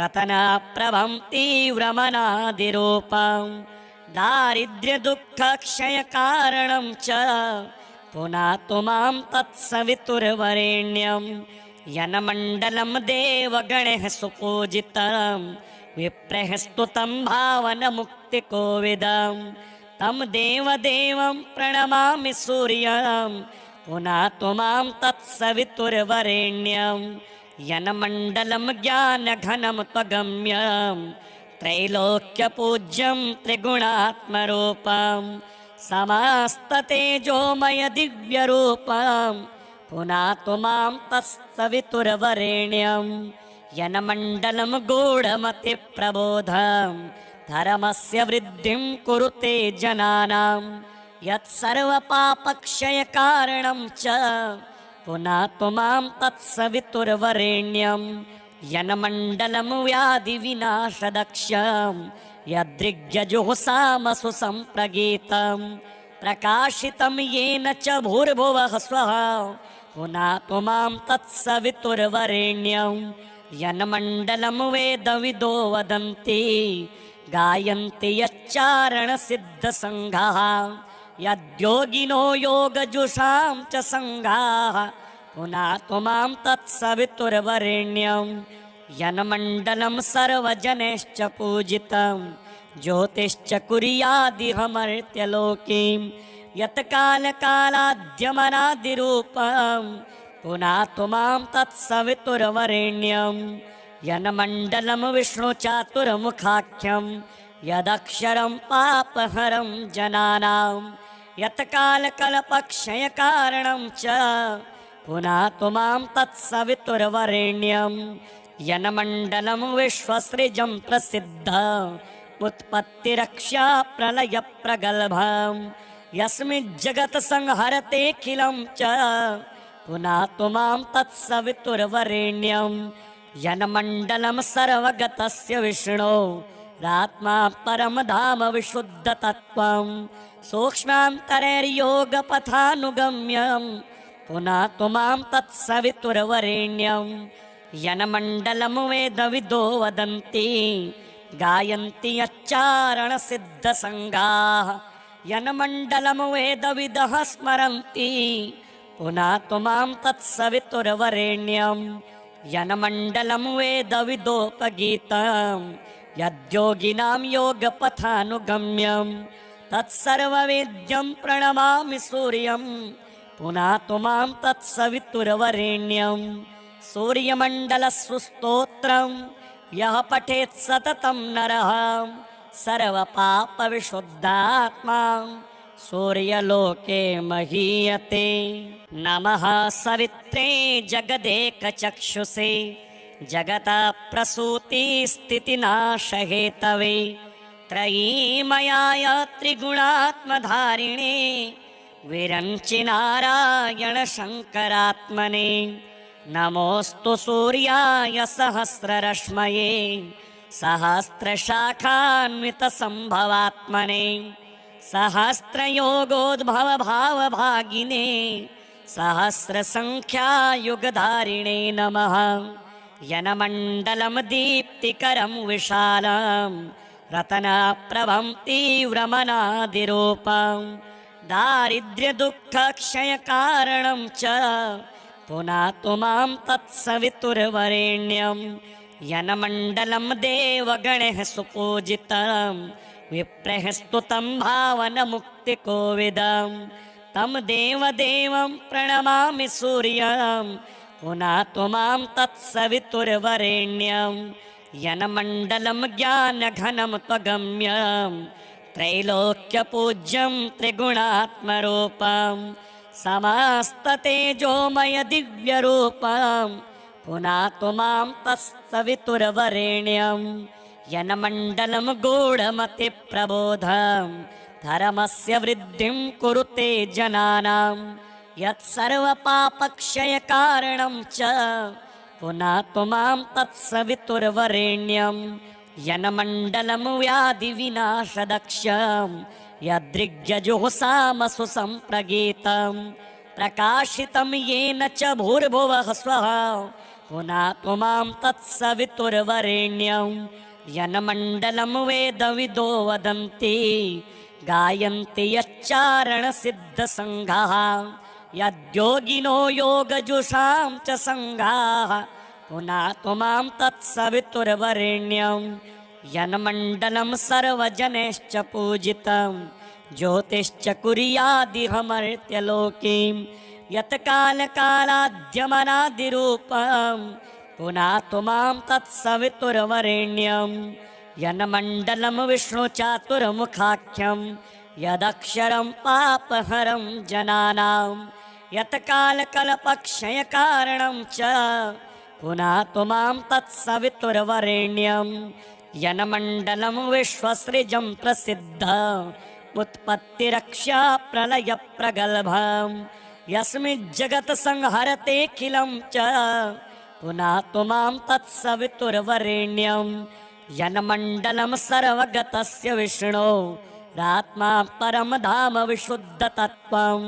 रत्नप्रभं तीव्रमनादिरूपं दारिद्र्यदुःखक्षयकारणं च पुनातु मां तत्सवितुर्वरेण्यं। यन्मण्डलं देवगणैः सुपूजितं विप्रैः स्तुतं भावनमुक्तिकोविदं तं देवदेवं प्रणमामि सूर्यं पुनातु मां तत्सवितुर्वरेण्यं। यन्मण्डलं ज्ञानघनं त्वगम्यं त्रैलोक्यपूज्यं त्रिगुणात्मरूपं समस्ततेजोमय दिव्यरूपं पुनातु मां तत्सवितुर्वरेण्यं। यन्मण्डलं गूढमतिप्रबोधं धर्मस्य वृद्धिं कुरुते जनानां यत्सर्वपापक्षयकारणं च पुनातु मां तत्सवितुर्वरेण्यं यन्मण्डलं व्याधिविनाशदक्षं यदृग्यजुहुषामसु सम्प्रगीतं प्रकाशितं येन च भूर्भुवः स्वः पुनातु मां तत्सवितुर्वरेण्यं यन्मण्डलं वेदविदो वदन्ति गायन्ति यच्चारणसिद्धसङ्घाः यद्योगिनो योगजुषां च सङ्घाः पुनातु मां तत्सवितुर्वरेण्यं यन्मण्डलं सर्वजनैश्च पूजितं ज्योतिश्च कुर्यादिहमर्त्यलोकीं यत्कालकालाद्यमनादिरूपं पुनातु मां तत्सवितुर्वरेण्यं यन्मण्डलं विष्णुचातुर्मुखाख्यं यदक्षरं पापहरं जनानां यत्कालकल्पक्षयकारणं च पुनातु मां तत्सवितुर्वरेण्यं यन्मण्डलं विश्वसृजं प्रसिद्धमुत्पत्तिरक्षा प्रलयप्रगल्भं यस्मिज्जगत्संहरतेऽखिलं च पुनातु मां तत्सवितुर्वरेण्यं यन्मण्डलं सर्वगतस्य विष्णो रात्मा परमधाम विशुद्धतत्त्वं सूक्ष्मान्तरैर्योगपथानुगम्यं पुनातु मां तत्सवितुर्वरेण्यं यन्मण्डलं वेदविदो वदन्ति गायन्ति यच्चारणसिद्धसङ्घाः यन्मण्डलं वेदविदः स्मरन्ति पुनातु मां तत्सवितुर्वरेण्यं यन्मण्डलं वेदविदोपगीतं यद्योगिनां योगपथानुगम्यं तत्सर्ववेद्यं प्रणमामि सूर्यं पुनातु मां तत्सवितुर्वरेण्यं सूर्यमण्डलस्स्तोत्रं यः पठेत् सततं नरः सर्वपापविशुद्धात्मा सूर्यलोके महीयते। नमः सवित्रे जगदेकचक्षुषे जगतः प्रसूतिस्थितिनाशहेतवे त्रयीमयाय त्रिगुणात्मधारिणे विरञ्चि नारायण शङ्करात्मने नमोऽस्तु सूर्याय सहस्ररश्मये सहस्रशाखान्वितसम्भवात्मने सहस्रयोगोद्भवभावभागिने सहस्रसङ्ख्यायुगधारिणे नमः। यन्मण्डलं दीप्तिकरं विशालं रत्नप्रभं तीव्रमनादिरूपं दारिद्र्यदुःखक्षयकारणं च पुनातु मां तत्सवितुर्वरेण्यं यन्मण्डलं देवगणैः सुपूजितं विप्रैः स्तुतं भावनमुक्तिकोविदं तं देवदेवं प्रणमामि सूर्यं पुनातु मां तत्सवितुर्वरेण्यं यन्मण्डलं ज्ञानघनं त्वगम्यं त्रैलोक्यपूज्यं त्रिगुणात्मरूपं समस्ततेजोमय दिव्यरूपं पुनातु मां तत्सवितुर्वरेण्यं यन्मण्डलं गूढमतिप्रबोधं धर्मस्य वृद्धिं कुरुते जनानां यत्सर्वपापक्षयकारणं च पुनातु मां तत्सवितुर्वरेण्यं यन्मण्डलं व्याधिविनाशदक्षं यदृग्यजुहुषामसु सम्प्रगीतं प्रकाशितं येन च भूर्भुवः स्वः पुनातु मां तत्सवितुर्वरेण्यं यन्मण्डलं वेदविदो वदन्ति गायन्ति यच्चारणसिद्धसङ्घाः यद्योगिनो योगजुषां च सङ्घाः पुनातु मां तत्सवितुर्वरेण्यं यन्मण्डलं सर्वजनैश्च पूजितं ज्योतिश्च कुर्यादिहमर्त्यलोकीं यत्कालकालाद्यमनादिरूपं पुनातु मां तत्सवितुर्वरेण्यं यन्मण्डलं विष्णुचातुर्मुखाख्यं यदक्षरं पापहरं जनानां यत्कालकल्पक्षयकारणं च पुनातु मां तत्सवितुर्वरेण्यं यन्मण्डलं विश्वसृजं प्रसिद्धं उत्पत्तिरक्षा प्रलय प्रगल्भम् यस्मिज्जगत् संहरतेऽखिलं च पुनातु मां तत्सवितुर्वरेण्यं यन्मण्डलं सर्वगतस्य विष्णो रात्मा परम धाम विशुद्धतत्त्वं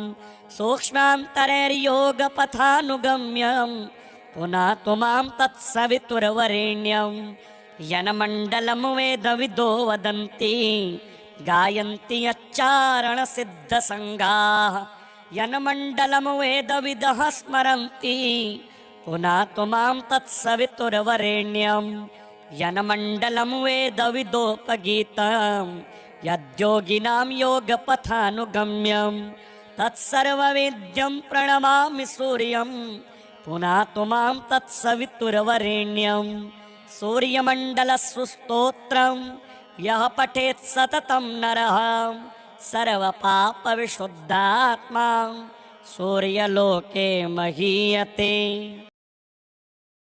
सूक्ष्मान्तरैर्योगपथानुगम्यं पुनातु मां तत्सवितुर्वरेण्यं यन्मण्डलं वेदविदो वदन्ति गायन्ति यच्चारणसिद्धसङ्गाः यन्मण्डलं वेदविदः स्मरन्ति पुनातु मां तत्सवितुर्वरेण्यं यन्मण्डलं वेदविदोपगीतं यद्योगिनां योगपथानुगम्यं तत्सर्ववेद्यं प्रणमामि सूर्यं पुनातु मां तत्सवितुर्वरेण्यं सूर्यमण्डलस्स्तोत्रं यः पठेत् सततं नरः सर्वपापविशुद्धात्मा सूर्यलोके महीयते।